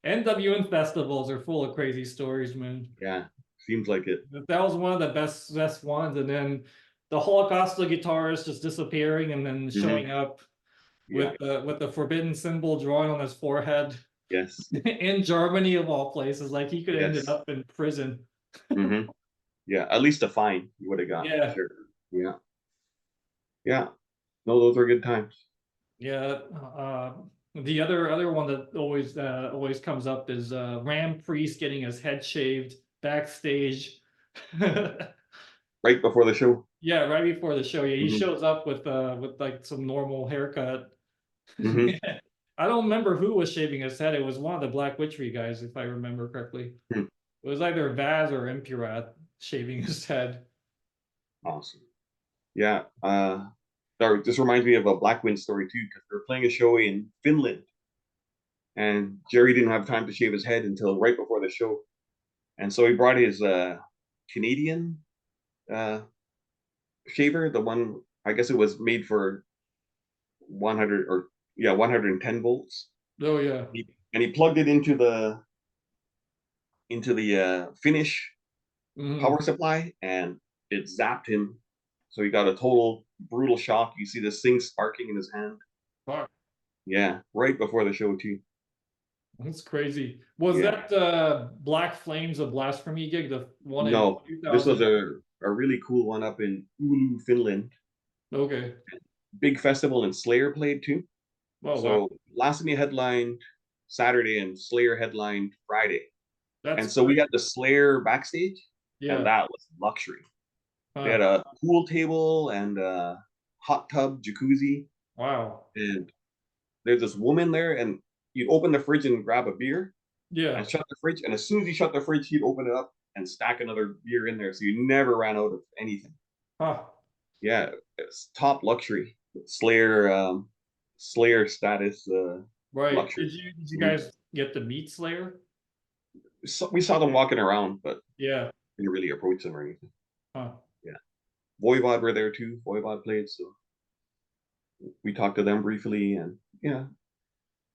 NWN festivals are full of crazy stories, man. Yeah, seems like it. That was one of the best ones, and then the Holocaustal guitarist just disappearing and then Hmm. showing up Yeah. with the forbidden symbol drawn on his forehead Yes. in Germany of all places. Like he could have ended Yes. up in prison. Hmm. Yeah. At least a fine you would have got for Yeah, sure. Yeah. Yeah. No, those are good times. yeah. The other one that always comes up is Ram Priest getting his head shaved backstage. Right before the show. Yeah, right before the show. Yeah, he Hmm. shows up with like some normal haircut. Hmm. I don't remember who was shaving his head. It was one of the Black Witchery guys, if I remember correctly. It was either Vaz or Impurat shaving his head. Awesome. Yeah. Sorry, this reminds me of a Black Wind story too, because we were playing a show in Finland, and Jerry didn't have time to shave his head until right before the show, and so he brought his Canadian uh, shaver, the one I guess it was made for 100 or yeah 110 volts. Oh yeah. And he plugged it into the Finnish Mhm. power supply, and it zapped him. So he got a total brutal shock. You see this thing sparking in his hand. Fuck. Yeah, right before the show too. That's crazy. Was Yeah. that Black Flames of Blasphemy gig, the one in No, this was 2000? a really cool one up in Oulu, Finland. Okay. Big festival, and Slayer played too. Oh wow. So Blasphemy headlined Saturday and Slayer headlined Friday. That's And so we great. got the Slayer backstage, and Yeah. that was luxury. They Huh. had a pool table and a hot tub jacuzzi, Wow. and there's this woman there, and you'd open the fridge and grab a beer Yeah. and shut the fridge, and as soon as you shut the fridge, he'd open it up and stack another beer in there, so you never ran out of anything. Huh. Yeah, it's top luxury. Slayer, Slayer status Right. luxury. Did you Mhm. guys get to meet Slayer? So we saw them walking around, but Yeah. didn't really approach them or anything. Huh. Yeah, Voivod were there too. Voivod played, so we talked to them briefly, and yeah,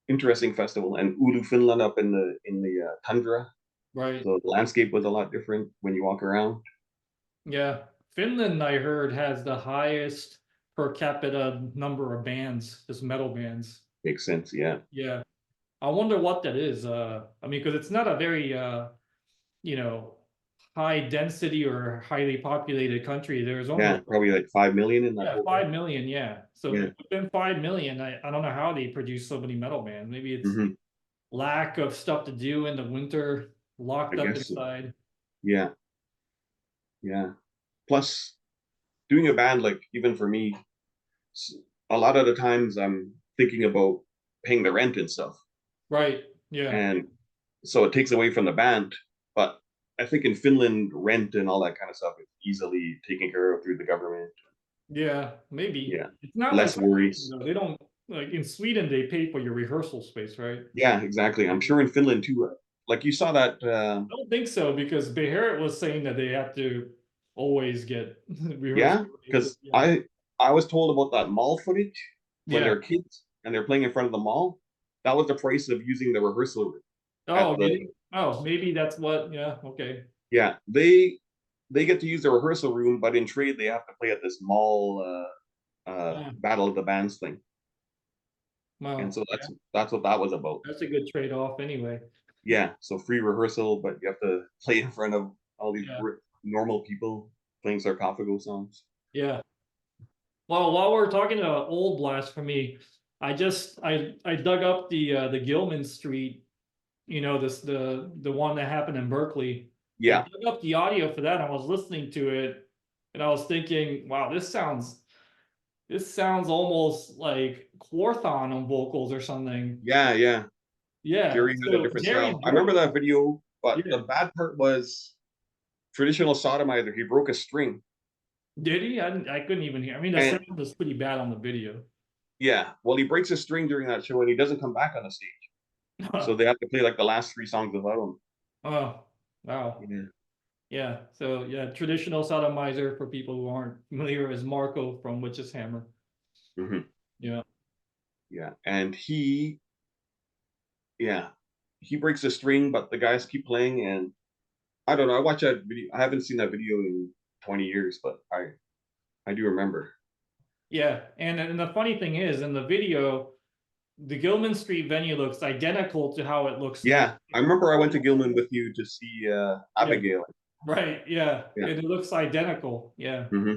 interesting festival. And Oulu, Finland, up in the tundra, Right. so the landscape was a lot different when you walk around. Yeah. Finland, I heard, has the highest per capita number of bands, just metal bands. Makes sense, yeah, Yeah. I wonder what that is. I mean, because it's not a very you know, high density or highly populated country. There's yeah, only probably like 5 million in that yeah, whole thing. 5 million, yeah. So Yeah, within 5 million, I don't know how they produce so many metal bands. Maybe it's hmm, lack of stuff to do in the winter, I locked up guess so. inside. Yeah, Yeah. Plus, doing a band, like even for me, a lot of the times I'm thinking about paying the rent and stuff, Right. Yeah. and so it takes away from the band. But I think in Finland, rent and all that kind of stuff is easily taken care of through the government. Yeah. Maybe Yeah, it's not like less worries. they don't like in Sweden. They pay for your rehearsal space, right? Yeah, exactly. I'm sure in Finland too. Like you saw that. I don't think so because Beharit was saying that they have to always get rehearsal Yeah, space. because Yeah. I was told about that mall footage when Yeah. they're kids and they're playing in front of the mall. That was the price of using the rehearsal room Oh, at the. really? Oh, maybe that's what. Yeah. Okay. Yeah, they get to use the rehearsal room, but in trade they have to play at this mall Yeah. Battle of the Bands thing, and Wow. so Yeah. that's what that was about. That's a good trade-off anyway. Yeah, so free rehearsal, but you have to play in front of all these Yeah. normal people playing sarcophago songs. Yeah. Well, while we're talking about old Blasphemy, I dug up the Gilman Street, this the one that happened in Berkeley. I Yeah, dug up the audio for that. And I was listening to it, and I was thinking, wow, this sounds almost like Quorthon on vocals or something. yeah. Yeah. Jerry had a So different Jerry's style. I remember voice, that video, but the yeah. bad part was traditional sodomizer. He broke a string. Did he? I couldn't even hear. I mean, the And sound was pretty bad on the video. yeah, well, he breaks a string during that show and he doesn't come back on the stage. So they have to play like the last three songs without him. Oh, wow. Yeah. Yeah. So yeah, traditional sodomizer for people who aren't familiar is Marco from Witch's Hammer. Hmm. Yeah. Yeah. And yeah, he breaks a string, but the guys keep playing. And I don't know. I watch that video. I haven't seen that video in 20 years, but I do remember. Yeah. And the funny thing is, in the video, the Gilman Street venue looks identical to how it looks like. Yeah. I remember I went to Gilman with you to see Yeah. Abigail. Right. Yeah. Yeah. It looks identical. Yeah. Hmm.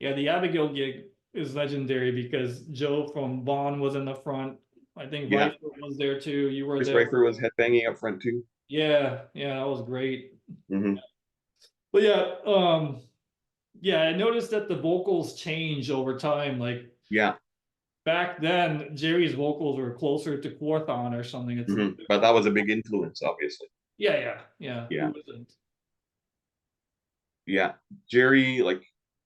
Yeah. The Abigail gig is legendary because Joe from Vaughn was in the front. I think Yeah. Rifle was there too. You were Chris there. Reifer was headbanging up front too. Yeah. Yeah. That was great. Hmm. But yeah, I noticed that the vocals change over time. Like Yeah. back then, Jerry's vocals were closer to Quorthon or something. It's a Hmm. bit But more. that was a big influence, obviously. Yeah. Yeah. Who isn't? Yeah. Jerry, like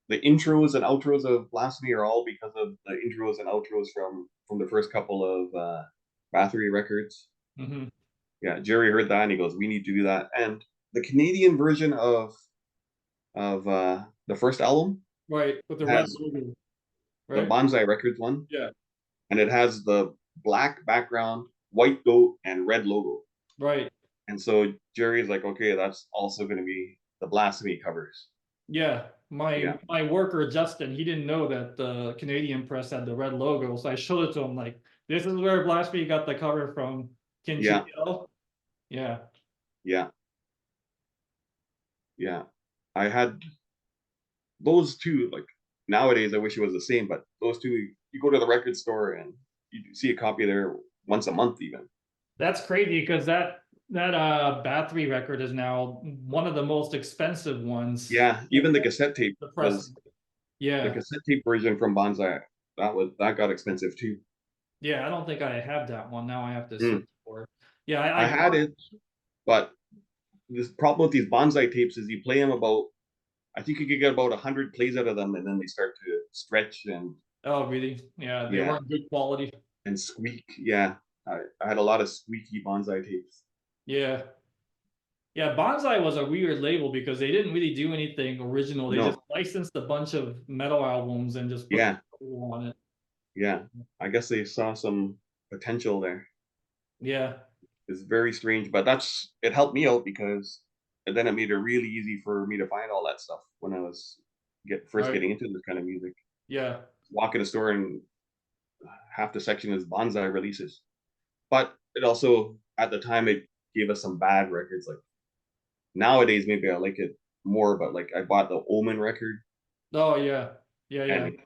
the intros and outros of Blasphemy are all because of the intros and outros from the first couple of Bathory records. Hmm. Yeah, Jerry heard that and he goes, "We need to do that." And the Canadian version of the first album Right, with the red has logo, the right? Bonsai Records one, Yeah, and it has the black background, white goat, and red logo. right. And so Jerry's like, "Okay, that's also going to be the Blasphemy covers." Yeah, Yeah, my worker Justin, he didn't know that the Canadian press had the red logo, so I showed it to him. Like, this is where Blasphemy got the cover from. Can you yeah, tell? Yeah, yeah, yeah. I had those two. Like nowadays, I wish it was the same, but those two, you go to the record store and you see a copy there once a month, even. that's crazy because that Bathory record is now one of the most expensive ones. Yeah, even the cassette tape The press. was the Yeah, cassette tape version from Bonsai. That got expensive too. yeah. I don't think I have that one. Now I have to Mm. search for it. Yeah, I I had bought. it, but this problem with these Bonsai tapes is you play them about. I think you could get about 100 plays out of them, and then they start to stretch and Oh, really? Yeah, they yeah, weren't good quality. and squeak. Yeah, I had a lot of squeaky Bonsai tapes. Yeah. Yeah, Bonsai was a weird label because they didn't really do anything original. They just No, licensed a bunch of metal albums and just put the yeah, logo on it. yeah. I guess they saw some potential there. Yeah, It's very strange, but that's it helped me out because and then it made it really easy for me to find all that stuff when I was first right. getting into this kind of music. Yeah, Walk in a store and half the section is bonsai releases. But it also at the time it gave us some bad records. Like nowadays maybe I like it more, but like I bought the Omen record oh yeah, yeah. and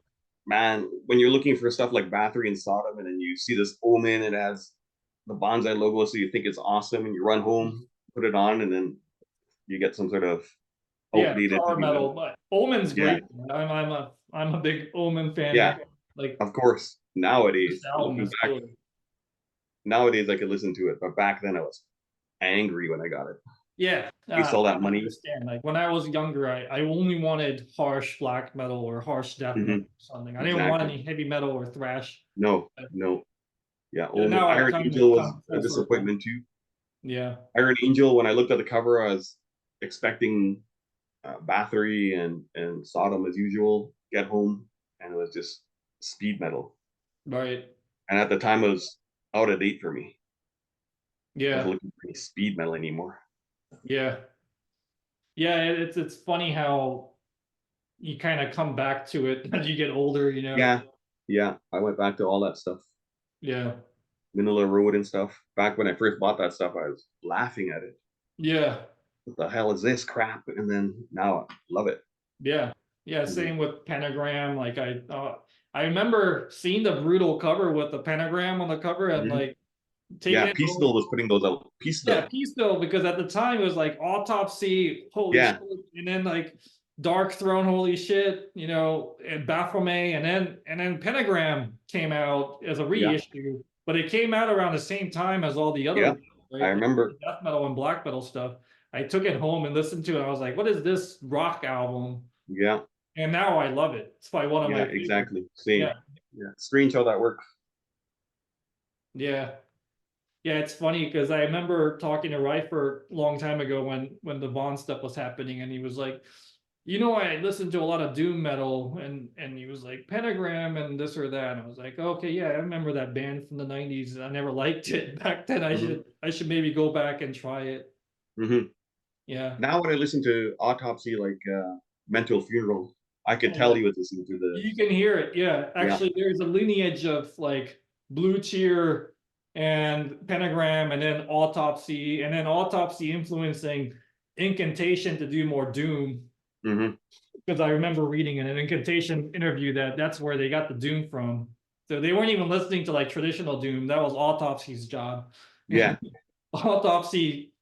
man, when you're looking for stuff like Bathory and Sodom and then you see this Omen, it has the bonsai logo, so you think it's awesome and you run home, put it on, and then you get some sort of Yeah, outdated power heavy metal, metal. but Omen's Yeah, great. I'm a big Omen fan now. yeah, Like of course. this Nowadays, album looking is back, killer. nowadays I could listen to it, but back then I was angry when I got it. Yeah, Waste all I that money. understand. Like when I was younger, I only wanted harsh black metal or harsh death metal Hmm. or something. I didn't want Exactly. any heavy metal or thrash. No, no. Yeah, Now I Iron kind of Angel was come a full circle. disappointment too. Yeah, Iron Angel, when I looked at the cover, I was expecting Bathory and Sodom as usual. Get Home, and it was just speed metal. right. And at the time, it was out of date for me. I was Yeah, looking for any speed metal anymore. yeah, yeah. It's funny how you kind of come back to it as you get older. Yeah, yeah. I went back to all that stuff, Yeah, Manila Road and stuff. Back when I first bought that stuff, I was laughing at it. yeah. What the hell is this crap? And then now I love it. Yeah. Yeah, Mhm. same with Pentagram. Like I remember seeing the brutal cover with the pentagram on the cover and Mhm. like taking Yeah, it Peace home. Still was putting those out. Peace Yeah, Still. Peace Still, because at the time it was like Autopsy, holy shit, Yeah, and then like Dark Throne, holy shit, and Baphomet, and then Pentagram came out as a yeah, reissue, but it came out around the same time as all the other yeah. ones, I right? Like the remember. death metal and black metal stuff. I took it home and listened to it. I was like, what is this rock album? Yeah, And now I love it. It's probably one of yeah, my favorites. exactly. Yeah, Same. Yeah, strange how that works. yeah, yeah. It's funny because I remember talking to Rifer a long time ago when the Vaughn stuff was happening, and he was like, I listened to a lot of doom metal, and he was like Pentagram and this or that, and I was like, okay, yeah, I remember that band from the '90s. I never liked it back then. I Hmm. should I should maybe go back and try it. Hmm. Yeah. Now when I listen to Autopsy, like Mental Funeral, I could Oh yeah. tell he was listening to the. You can hear it. Yeah. Yeah. Actually, there's a lineage of like Blue Cheer and Pentagram and then Autopsy influencing Incantation to do more Doom. Hmm. Because I remember reading in an Incantation interview that's where they got the Doom from. So they weren't even listening to like traditional Doom. That was Autopsy's job. Yeah. Autopsy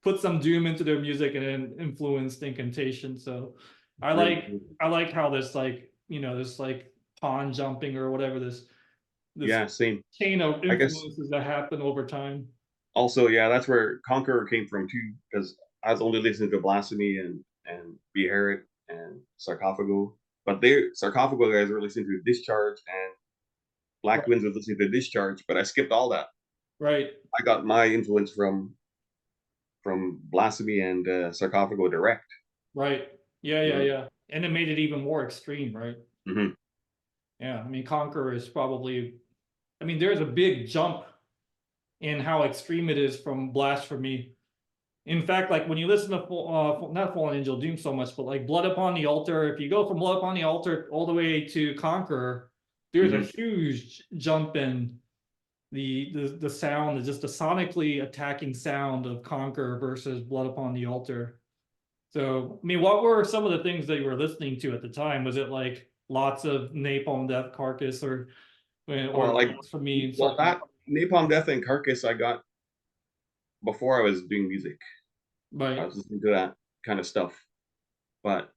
put some Doom into their music and then influenced Incantation. So I Very like cool. I like how this like this like pawn jumping or whatever this Yeah, same. chain of I guess influences that happen over time. also, yeah, that's where Conqueror came from too, because I was only listening to Blasphemy and Beherit and Sarcophago, but they Sarcophago guys were listening to Discharge and Black Right, Winds was listening to Discharge, but I skipped all that. right, I got my influence from Blasphemy and Sarcophago direct. right. Yeah, yeah, Hmm. yeah. And it made it even more extreme, right? Hmm. Yeah. I mean, Conqueror is probably. I mean, there's a big jump in how extreme it is from Blasphemy. In fact, like when you listen to not Fallen Angel Doom so much, but like Blood Upon the Altar, if you go from Blood Upon the Altar all the way to Conqueror, there's a Hmm. huge jump in the sound, just the sonically attacking sound of Conqueror versus Blood Upon the Altar. So, I mean, what were some of the things that you were listening to at the time? Was it like lots of Napalm Death, Carcass, or Like, Blasphemy and well, stuff like that Napalm Death and Carcass I got before I was doing music. that? I Right. was listening to that kind of stuff, but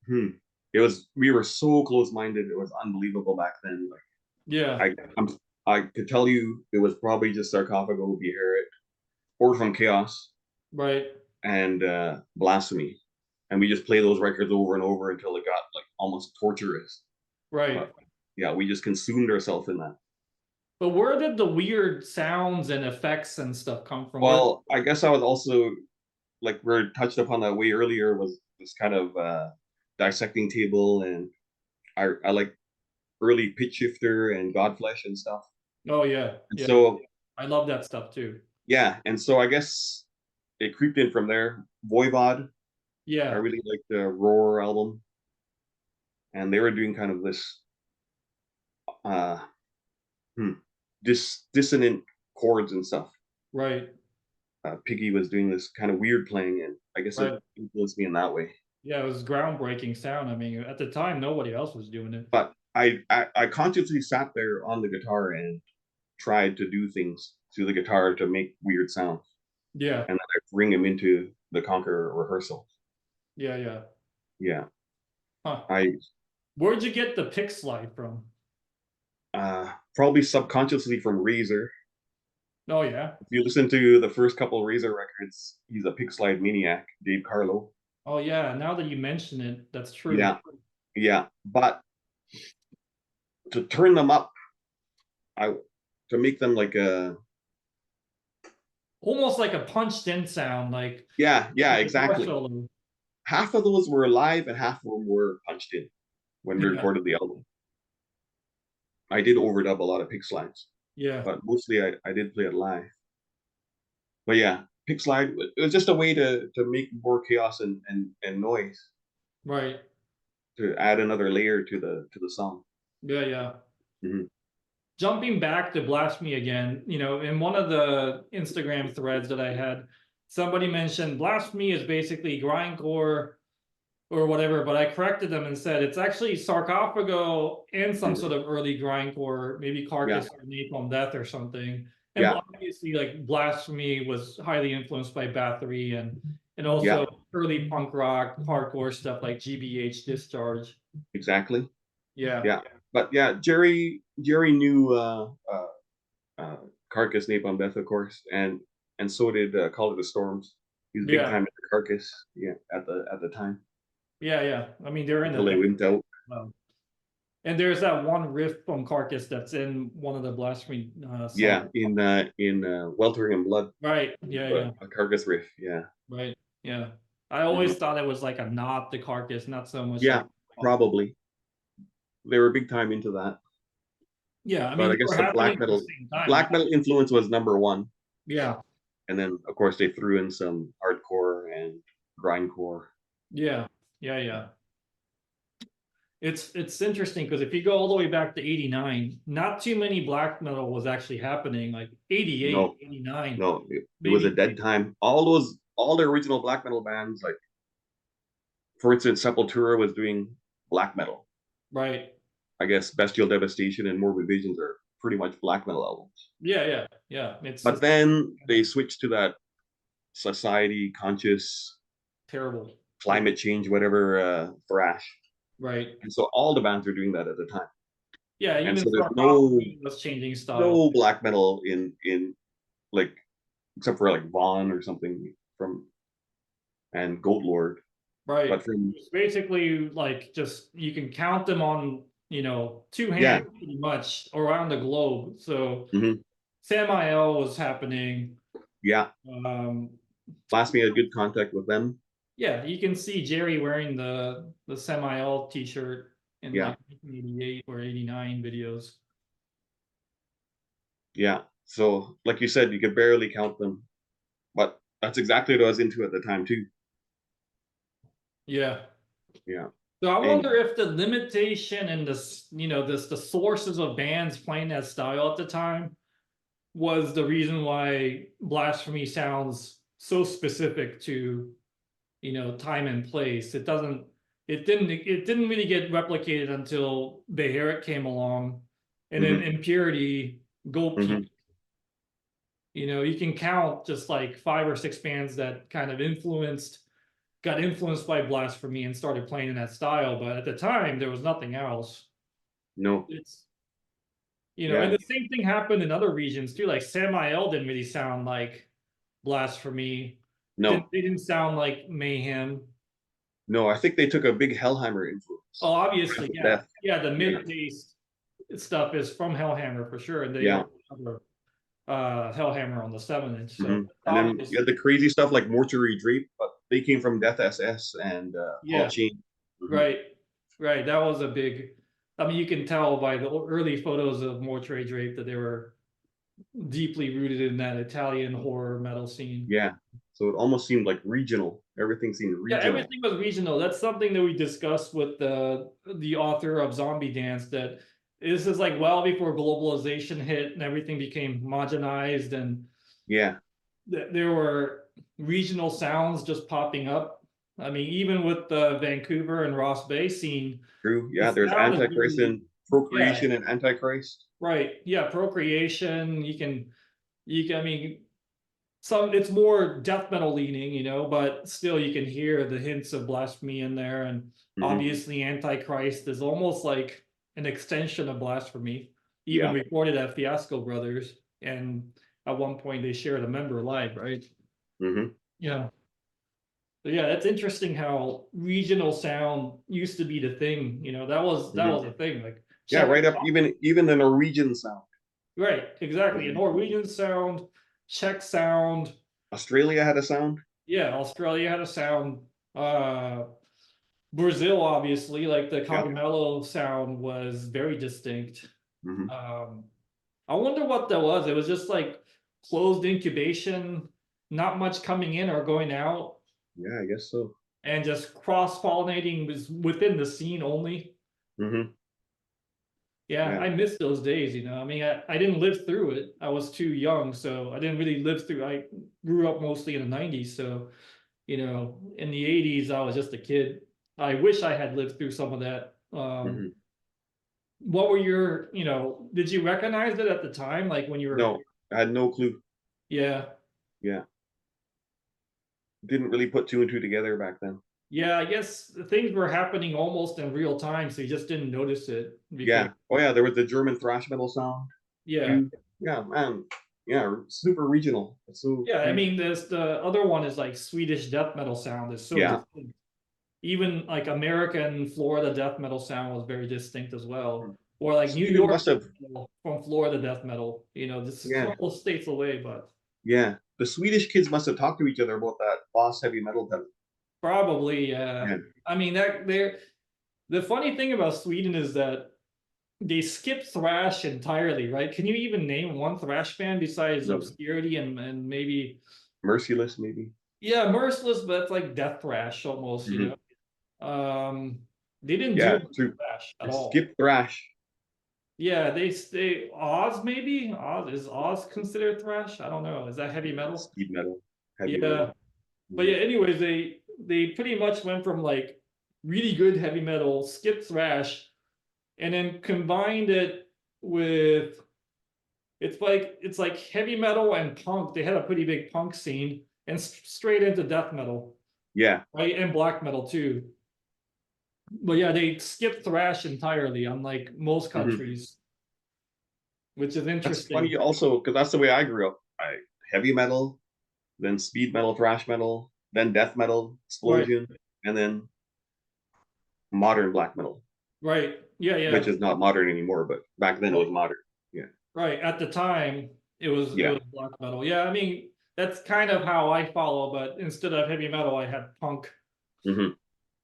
hmm, it was we were so close minded. It was unbelievable back then. Yeah. Like I could tell you it was probably just Sarcophago, Beherit, or from Chaos Right. and Blasphemy, and we just play those records over and over until it got like almost torturous. Right. But yeah, we just consumed ourselves in that. But where did the weird sounds and effects and stuff come from? Where Well, I guess I was also like we touched upon that way earlier was this kind of dissecting table, and I like early pitch shifter and Godflesh and stuff. Oh yeah, And yeah. so I love that stuff too. yeah, and so I guess it creeped in from there. Voivod, I Yeah, really liked the Roar album, and they were doing kind of this uh hmm, dissonant chords and stuff. right, Piggy was doing this kind of weird playing, and I guess it right. influenced me in that way. Yeah, it was groundbreaking sound. I mean, at the time, nobody else was doing it. But I consciously sat there on the guitar and tried to do things to the guitar to make weird sounds, Yeah, and then I bring them into the Conqueror rehearsal. Yeah, yeah. Yeah, Huh. I Where'd you get the pick slide from? probably subconsciously from Razor. Oh yeah. If you listen to the first couple Razor records, he's a pick slide maniac, Dave Carlo. Oh yeah. Now that you mention it, that's true. Yeah, yeah. But to turn them up, I to make them like a Almost like a punched in sound, yeah, like a guitar exactly. solo. Half of those were live and half of them were punched in when we Yeah. recorded the album. I did overdub a lot of pick slides, Yeah. but mostly I did play it live. But yeah, pick slide, it was just a way to make more chaos and noise, Right. to add another layer to the song. Yeah, yeah. Mhm. Jumping back to Blasphemy again, in one of the Instagram threads that I had, somebody mentioned Blasphemy is basically grindcore or whatever, but I corrected them and said it's actually Sarcophago and some sort of early grindcore, maybe Yeah, Carcass or Napalm Death or something. And yeah, obviously, like Blasphemy was highly influenced by Bathory and yeah, also early punk rock, hardcore stuff like GBH Discharge. exactly. Yeah, Yeah, but yeah, Jerry knew uh, Carcass, Napalm Death, of course, and so did Call of the Storms. He was big yeah, time into Carcass, yeah, at the time yeah, yeah. I mean, they're in the until they went out. and there's that one riff from Carcass that's in one of the Blasphemy songs. Yeah, in Weltering in Blood, Right. Yeah, yeah. a Carcass riff. Yeah, Right. Yeah. I always hmm thought it was like a nod to Carcass, not so much like yeah, probably they were big time into that. yeah, I But mean I they guess were the happening at the same time, right? black metal influence was number one, Yeah. and then of course they threw in some hardcore and grindcore. Yeah. Yeah, yeah. It's interesting because if you go all the way back to 89, not too many black metal was actually happening, like 88, No, 89, no, it was a maybe. dead time. All the original black metal bands, like for instance, Sepultura was doing black metal. Right. I guess Bestial Devastation and Morbid Visions are pretty much black metal albums. Yeah, yeah, yeah. But It's then they switched to that society conscious, terrible. Yeah. climate change, whatever thrash. Right. And so all the bands are doing that at the time. Yeah, And even so there's Sarcophagus was changing style. no black metal in like except for like Vaughn or something from and Goat Lord. Right. But from It's basically like just you can count them on, two yeah, hands pretty much around the globe. So hmm Samael was happening. yeah. Um, Blasphemy had good contact with them. yeah, you can see Jerry wearing the Samael t-shirt in Yeah, like 1988 or 89 videos. yeah. So like you said, you could barely count them. But that's exactly what I was into at the time too. Yeah. Yeah. So I And wonder if the limitation and the sources of bands playing that style at the time was the reason why Blasphemy sounds so specific to time and place. It didn't really get replicated until Beharit came along, and then hmm Impurity, Gold Peak. hmm You can count just like 5 or 6 bands that kind of got influenced by Blasphemy and started playing in that style, but at the time there was nothing else. no, It's yeah, and the same thing happened in other regions too. Like Samael didn't really sound like Blasphemy. no, They didn't sound like Mayhem. no. I think they took a big Hellhammer Oh, influence. obviously, Of yeah, Death. yeah. The Yeah, mid-taste stuff is from Hellhammer for sure, and they yeah. also cover Hellhammer on the 7-inch. So And then you obviously, had the crazy stuff like Mortuary Drape, but they came from Death SS and Hall yeah, Chain. hmm right, right. That was a big. I mean, you can tell by the early photos of Mortuary Drape that they were deeply rooted in that Italian horror metal scene. Yeah. So it almost seemed like regional. Everything seemed Yeah, regional. everything was regional. That's something that we discussed with the author of Zombie Dance. That this is like well before globalization hit and everything became homogenized, and Yeah. there were regional sounds just popping up. I mean, even with the Vancouver and Ross Bay scene, True. the Yeah. There's sound is Antichrist very and yeah, Procreation and Antichrist. right. Yeah, procreation. You can. I mean, it's more death metal leaning, you know, but still you can hear the hints of Blasphemy in there, and obviously Antichrist is almost like an extension of Blasphemy, even recorded at Fiasco Brothers, and at one point they shared a member live, right? Yeah. So yeah, that's interesting how regional sound used to be the thing. You know, that was a thing. Like Yeah, right up even the Norwegian sound. right, exactly. A Norwegian sound, Czech sound. Australia had a sound. Yeah, Australia had a sound. Uh, Brazil, obviously, like the Cogumelo sound was very distinct. I wonder what that was. It was just like closed incubation, not much coming in or going out. Yeah, I guess so. And just cross-pollinating was within the scene only. Yeah, I miss those days, you know. I mean, I didn't live through it. I was too young, so I didn't really live through. I grew up mostly in the 90s, so you know, in the 80s I was just a kid. I wish I had lived through some of that. What were your, you know, did you recognize it at the time, like when you were? No, I had no clue. Yeah. Yeah. Didn't really put two and two together back then. Yeah, I guess things were happening almost in real time, so you just didn't notice it. Yeah. Oh yeah, there was the German thrash metal sound. Yeah. Yeah, man. Yeah, super regional. So yeah, I mean, there's the other one is like Swedish death metal sound is so distinct. Even like American Florida death metal sound was very distinct as well. Or like New York must have from Florida death metal. You know, this is a couple states away, but yeah, the Swedish kids must have talked to each other about that boss heavy metal pedal. Probably, yeah. I mean, that the funny thing about Sweden is that they skip thrash entirely, right? Can you even name one thrash band besides Obscurity and maybe Merciless, maybe? Yeah, Merciless, but it's like death thrash almost, you know. They didn't do thrash at all. Skip thrash. Yeah, they Oz maybe? Is Oz considered thrash? I don't know. Is that heavy metal? Speed metal. Heavy metal. But yeah, anyways, they pretty much went from like really good heavy metal, skip thrash, and then combined it with it's like heavy metal and punk. They had a pretty big punk scene and straight into death metal. Yeah. Right, and black metal too. But yeah, they skipped thrash entirely, unlike most countries, which is interesting. That's funny also, because that's the way I grew up. Heavy metal, then speed metal, thrash metal, then death metal, explosion, and then modern black metal. Right. Yeah. Which is not modern anymore, but back then it was modern. Yeah. Right. At the time, it was black metal. Yeah, I mean, that's kind of how I follow, but instead of heavy metal, I had punk.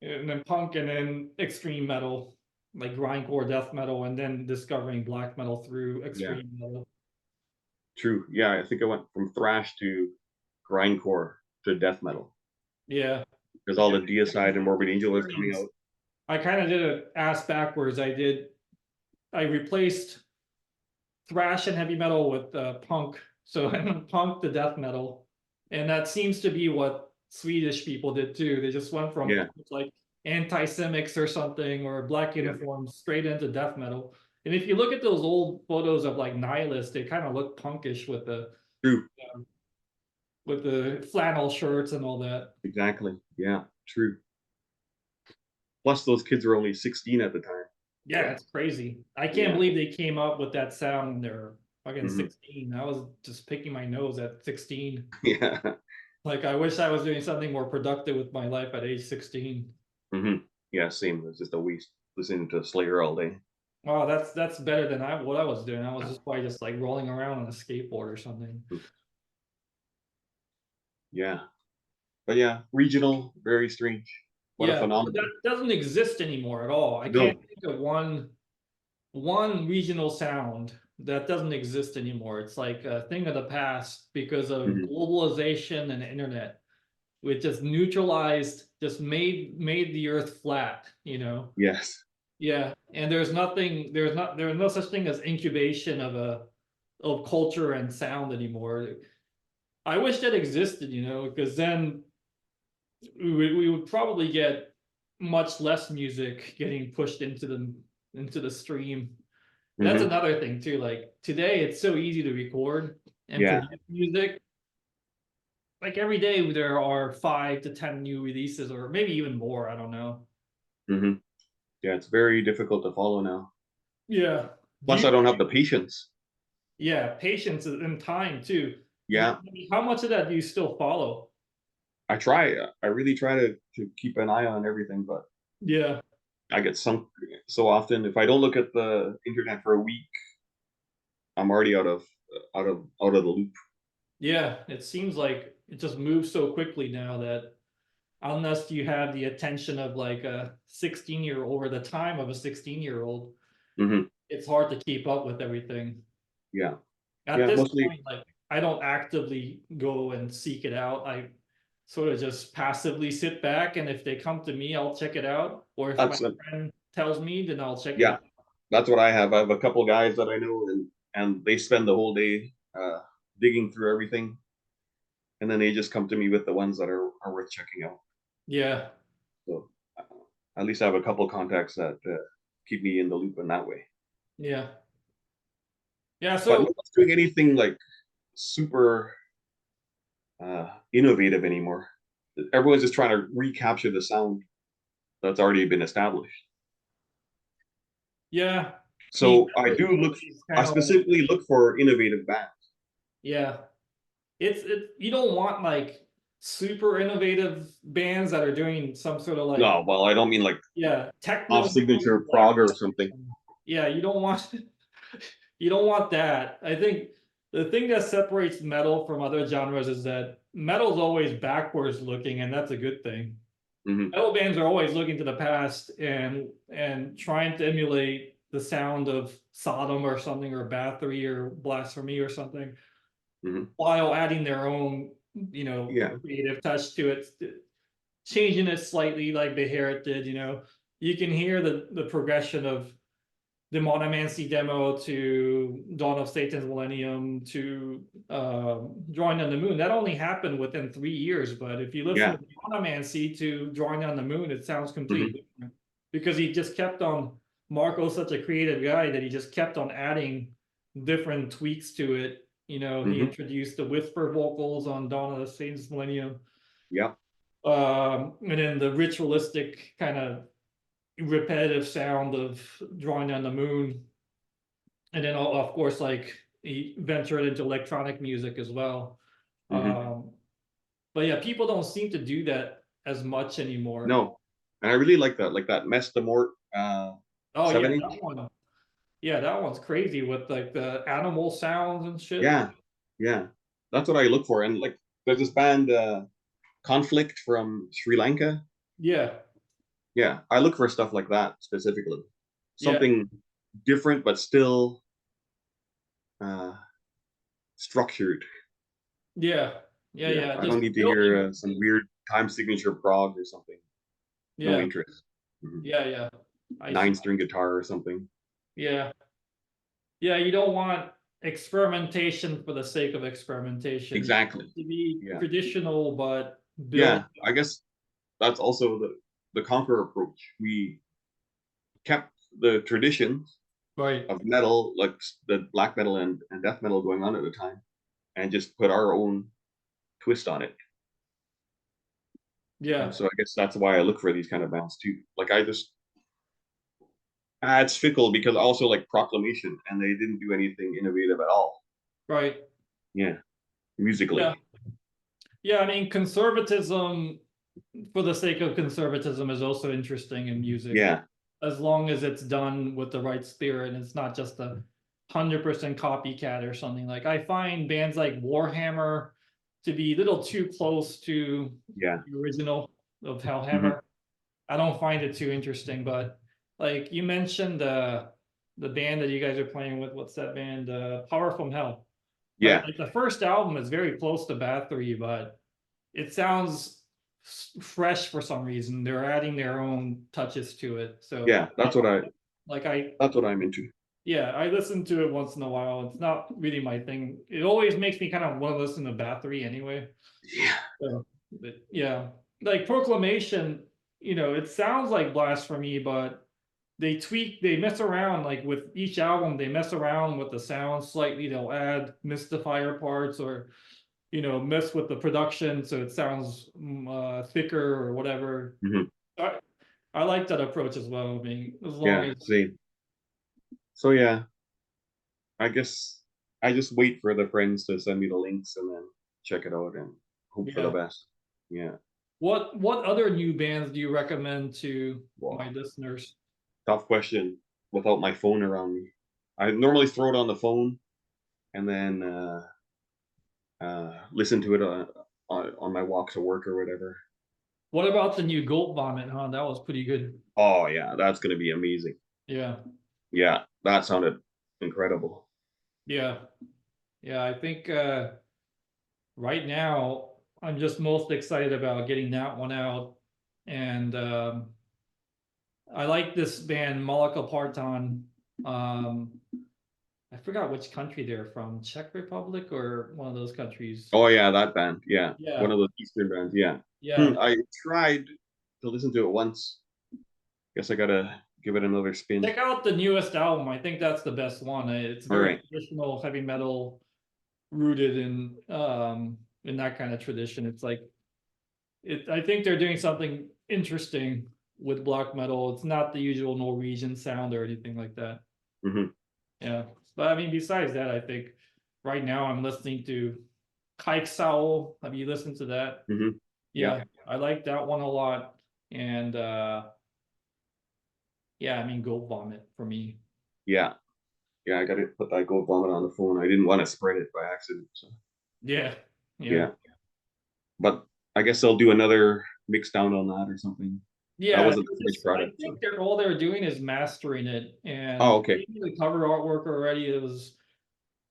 And then punk and then extreme metal, like grindcore death metal, and then discovering black metal through extreme metal. True. Yeah, I think I went from thrash to grindcore to death metal. Yeah. Because all the Deicide and Morbid Angel is coming out. I kind of did it ass backwards. I replaced thrash and heavy metal with punk. So I went punk to death metal. And that seems to be what Swedish people did too. They just went from like anti-Semics or something or black uniforms straight into death metal. And if you look at those old photos of like nihilists, they kind of look punkish with the flannel shirts and all that. Exactly. Yeah, true. Plus those kids were only 16 at the time. Yeah, it's crazy. I can't believe they came up with that sound when they're fucking 16. I was just picking my nose at 16. Yeah. Like I wish I was doing something more productive with my life at age 16. Yeah, same. It was just a waste listening to Slayer all day. Oh, that's better than what I was doing. I was just probably just like rolling around on a skateboard or something. Yeah. But yeah, regional, very strange. What a phenomenon. That doesn't exist anymore at all. I can't think of one regional sound that doesn't exist anymore. It's like a thing of the past because of globalization and the internet, which just neutralized, just made the earth flat, you know? Yes. Yeah. And there's no such thing as incubation of culture and sound anymore. I wish that existed, you know, because then we would probably get much less music getting pushed into the stream. That's another thing too. Like today, it's so easy to record and produce music. like every day there are 5 to 10 new releases, or maybe even more. I don't know. Hmm. Yeah, it's very difficult to follow now. Yeah. Do Plus, you? I don't have the patience. Yeah, patience and time too. Yeah, How much of that do you still follow? I try. I really try to keep an eye on everything, but Yeah. I get sunk so often. If I don't look at the internet for a week, I'm already out of the loop. Yeah, it seems like it just moves so quickly now that unless you have the attention of like a 16-year-old or the time of a 16-year-old, Hmm. it's hard to keep up with everything. Yeah, At yeah, this mostly. point, like I don't actively go and seek it out. I sort of just passively sit back, and if they come to me, I'll check it out. Or if my That's friend tells me, then I'll check it yeah, out. that's what I have. I have a couple guys that I know, and they spend the whole day digging through everything, and then they just come to me with the ones that are worth checking out. Yeah, So at least I have a couple contacts that keep me in the loop in that way. yeah, yeah. But no So one's doing anything like super innovative anymore. Everyone's just trying to recapture the sound that's already been established. yeah, I mean, So I metal do look. is I kind of like, specifically look for innovative bands. yeah. It's you don't want like super innovative bands that are doing some sort of like, No, well, I don't mean like yeah, techno off metal, signature like, prog or something. yeah, you don't want you don't want that. I think the thing that separates metal from other genres is that metal's always backwards looking, and that's a good thing. Hmm. Metal bands are always looking to the past and trying to emulate the sound of Sodom or something, or Bathory or Blasphemy or something, Hmm. while adding their own, Yeah. creative touch to it, changing it slightly like the hair it did. You can hear the progression of the Monomancy demo to Dawn of Satan's Millennium to Drawing on the Moon. That only happened within 3 years, but if you listen Yeah. to Monomancy to Drawing on the Moon, it sounds Hmm. completely different because he just kept on. Marco's such a creative guy that he just kept on adding different tweaks to it. He Hmm. introduced the whisper vocals on Dawn of the Satan's Millennium, Yeah. and then the ritualistic kind of repetitive sound of Drawing on the Moon, and then of course, like he ventured into electronic music as well. Hmm. um but yeah, people don't seem to do that as much anymore. No, and I really like that Mess de Mort Oh yeah, 7 inch. that one. Yeah, that one's crazy with like the animal sounds and shit. Yeah, yeah, that's what I look for. And like, there's this band Conflict from Sri Lanka. Yeah, Yeah, I look for stuff like that specifically. yeah, Something different, but still uh, structured. yeah, yeah, Yeah, yeah, I don't just need to building. hear some weird time signature prog or something. No Yeah, interest. Mhm. yeah, yeah, I see. 9 string guitar or something. Yeah, yeah, you don't want experimentation for the sake of experimentation. You want Exactly. it to be Yeah. traditional but built. Yeah. I guess that's also the Conqueror approach. We kept the traditions Right. of metal, like the black metal and death metal going on at the time, and just put our own twist on it. And Yeah. so I guess that's why I look for these kind of bands too. Like I just it's fickle because also like Proclamation, and they didn't do anything innovative at all. Right. Yeah, Yeah. musically. Yeah. I mean, conservatism for the sake of conservatism is also interesting in music, Yeah. as long as it's done with the right spirit and it's not just 100% copycat or something. Like I find bands like Warhammer to be a little too close to Yeah. the original of Hmm. Hellhammer. I don't find it too interesting, but like you mentioned the band that you guys are playing with, what's that band? Power from Hell. Right? Yeah. Like the first album is very close to Bathory, but it sounds fresh for some reason. They're adding their own touches to it. So Yeah. That's what I. like I That's what I'm into. yeah, I listen to it once in a while. It's not really my thing. It always makes me kind of want to listen to Bathory anyway. Yeah. So, but yeah, like Proclamation, it sounds like Blasphemy, but they mess around like with each album. They mess around with the sound slightly. They'll add mystifier parts, or mess with the production so it sounds thicker or whatever. Mhm. I like that approach as well. I mean, as long Yeah, as same. So yeah, I guess I just wait for the friends to send me the links and then check it out and hope for the yeah. best. Yeah. What other new bands do you recommend to my Wow. listeners? Tough question without my phone around me. I normally throw it on the phone and then listen to it on my walk to work or whatever. What about the new Goat Vomit, huh? That was pretty good. Oh yeah, that's gonna be amazing. Yeah. Yeah, that sounded incredible. Yeah. Yeah. I think right now I'm just most excited about getting that one out. And I like this band Malika Parton. Um I forgot which country they're from, Czech Republic or one of those countries. Oh yeah, that band. Yeah, one Yeah. of those Eastern bands. Yeah. Yeah. I tried to listen to it once. Guess I gotta give it another spin. Check out the newest album. I think that's the best one. It's All very right. traditional heavy metal, rooted in that kind of tradition. It's like I think they're doing something interesting with black metal. It's not the usual Norwegian sound or anything like that. Hmm. Yeah. But I mean, besides that, I think right now I'm listening to Kaiksao. Have you listened to that? Hmm. Yeah. Yeah, I like that one a lot. And yeah, I mean Goat Vomit for me. Yeah. Yeah. I gotta put that gold vomit on the phone. I didn't want to spread it by accident. So Yeah. Yeah. yeah. But I guess they'll do another mix down on that or something. That Yeah, wasn't the finished I product. think So. all they're doing is mastering it, Oh, and okay. even the cover artwork already. It was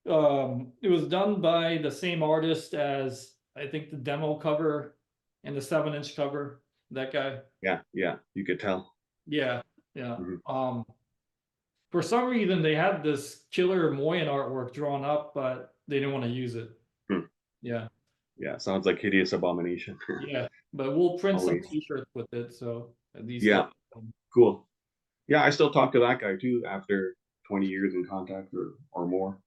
done by the same artist as I think the demo cover and the 7-inch cover. That guy. Yeah. Yeah. You could tell. Yeah, yeah. Hmm. For some reason they had this killer Moyen artwork drawn up, but they didn't want to use it. Hmm. Yeah, Yeah. Sounds like hideous abomination. yeah. But we'll print some Always. T-shirts with it, so at least Yeah. Cool. Yeah. I still talk to that guy too after 20 years in contact or more.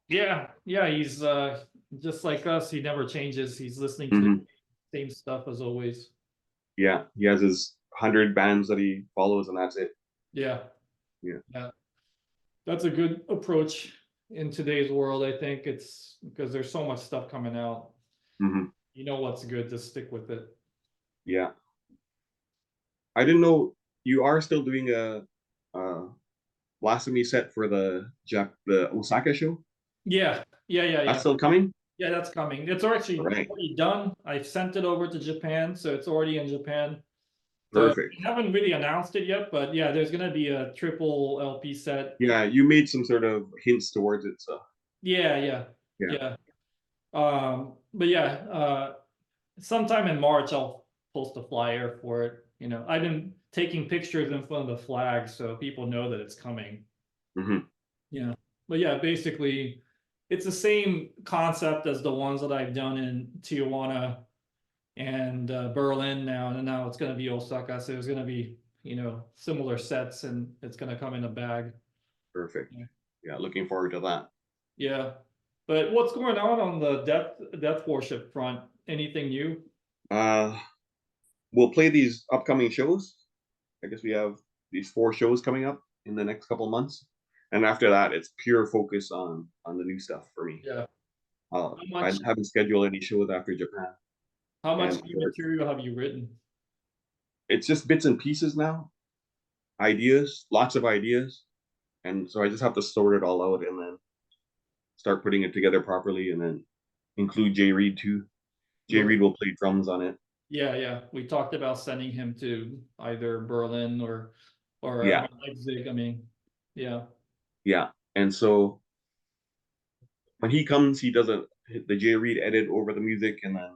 yeah, yeah, he's just like us. He never changes. He's listening to the Hmm. same stuff as always. Yeah. He has his 100 bands that he follows, and that's it. Yeah, Yeah. yeah. That's a good approach in today's world. I think it's because there's so much stuff coming out. Hmm. You know what's good, just stick with it. Yeah. I didn't know you are still doing a Blasphemy set for the Osaka show. Yeah, yeah, yeah, That's yeah. still coming. Yeah, that's coming. It's All actually right. already done. I sent it over to Japan, so it's already in Japan. So Perfect. we haven't really announced it yet, but yeah, there's gonna be a triple LP set. Yeah, you made some sort of hints towards it, so Yeah, yeah, yeah. yeah. But yeah, sometime in March I'll post a flyer for it. I've been taking pictures in front of the flag so people know that it's coming. Hmm. Yeah. But yeah, basically it's the same concept as the ones that I've done in Tijuana and Berlin now, and now it's gonna be Osaka. So there's gonna be, similar sets and it's gonna come in a bag. Perfect. Yeah. Yeah, looking forward to that. Yeah. But what's going on the death worship front? Anything new? Uh, we'll play these upcoming shows. I guess we have these 4 shows coming up in the next couple of months, and after that, it's pure focus on the new stuff for me. Yeah. How I much haven't scheduled any shows after Japan, how much and new material have you written? it's just bits and pieces now. Ideas, lots of ideas, and so I just have to sort it all out and then start putting it together properly, and then include Jay Reed too. Jay Okay. Reed will play drums on it. Yeah, yeah. We talked about sending him to either Berlin or Yeah, Leipzig. I mean, yeah. yeah. And so when he comes, he does the Jay Reed edit over the music, and then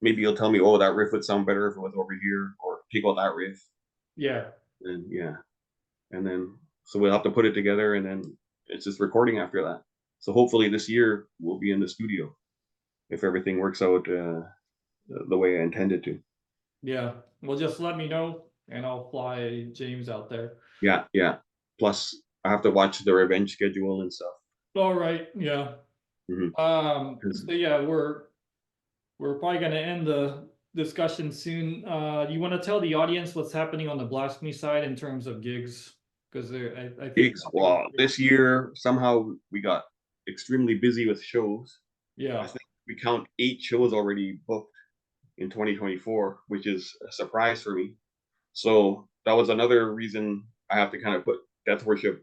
maybe he'll tell me, "Oh, that riff would sound better if it was over here," or take out that riff. Yeah. And yeah, and then so we'll have to put it together, and then it's just recording after that. So hopefully this year we'll be in the studio if everything works out the way I intended to. Yeah. Well, just let me know and I'll fly James out there. Yeah, yeah. Plus, I have to watch the revenge schedule and stuff. All right. Yeah. Mhm. So yeah, we're probably gonna end the discussion soon. You want to tell the audience what's happening on the Blasphemy side in terms of gigs? Because I think Gigs. Well, this year somehow we got extremely busy with shows. I yeah, think we count 8 shows already booked in 2024, which is a surprise for me. So that was another reason I have to kind of put Death Worship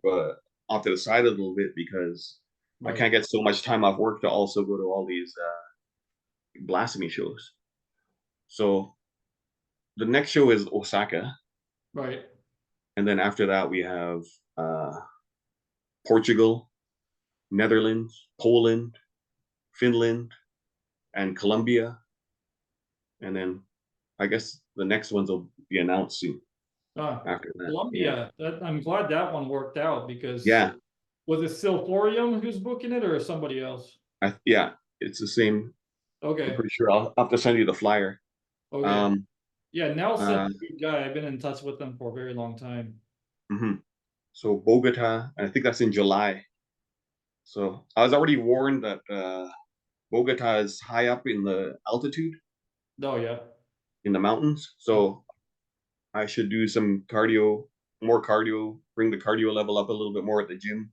off to the side a little bit, because I right, can't get so much time off work to also go to all these Blasphemy shows. So the next show is Osaka, right. and then after that we have uh, Portugal, Netherlands, Poland, Finland, and Colombia, and then I guess the next ones will be announced soon after that. Yeah, Columbia. I'm glad that one worked out because yeah, was it Silforium who's booking it or somebody else? yeah. It's the same. I'm Okay, pretty sure I'll have to send you the flyer. okay. Um, Yeah, Nelson's uh, a good guy. I've been in touch with him for a very long time. mhm. So Bogota, I think that's in July. So I was already warned that Bogota is high up in the altitude Oh yeah. in the mountains. So I should do some cardio, more cardio, bring the cardio level up a little bit more at the gym,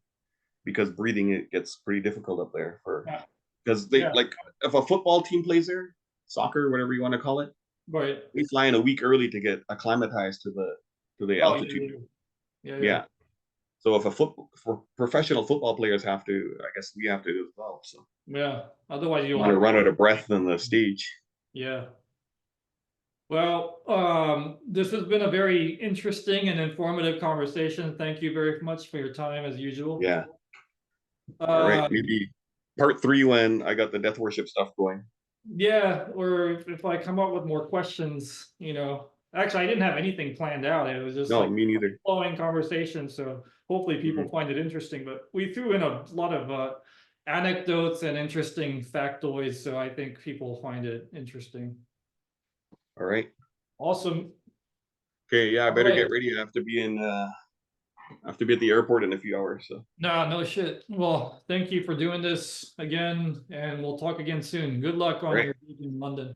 because breathing it gets pretty difficult up there for, Yeah. because they Yeah. like, if a football team plays there, soccer, whatever you want to call it, Right. we fly in a week early to get acclimatized to the Oh yeah, altitude. yeah, yeah, yeah. Yeah. So if a for professional football players have to, I guess we have to as well. So Yeah. Otherwise you'll want to have run out of breath on the stage. yeah. Well, this has been a very interesting and informative conversation. Thank you very much for your time as usual. Yeah. All right. Uh, Maybe part 3 when I got the Death Worship stuff going. yeah, or if I come up with more questions, actually I didn't have anything planned out. It was just No, like me neither. flowing conversation. So hopefully people Mhm. find it interesting. But we threw in a lot of anecdotes and interesting factoids, so I think people find it interesting. All right. Awesome. Okay. Yeah, I All better right. get ready. I have to be in. I have to be at the airport in a few hours. So. No, no shit. Well, thank you for doing this again, and we'll talk again soon. Good luck All on right. your gig in London.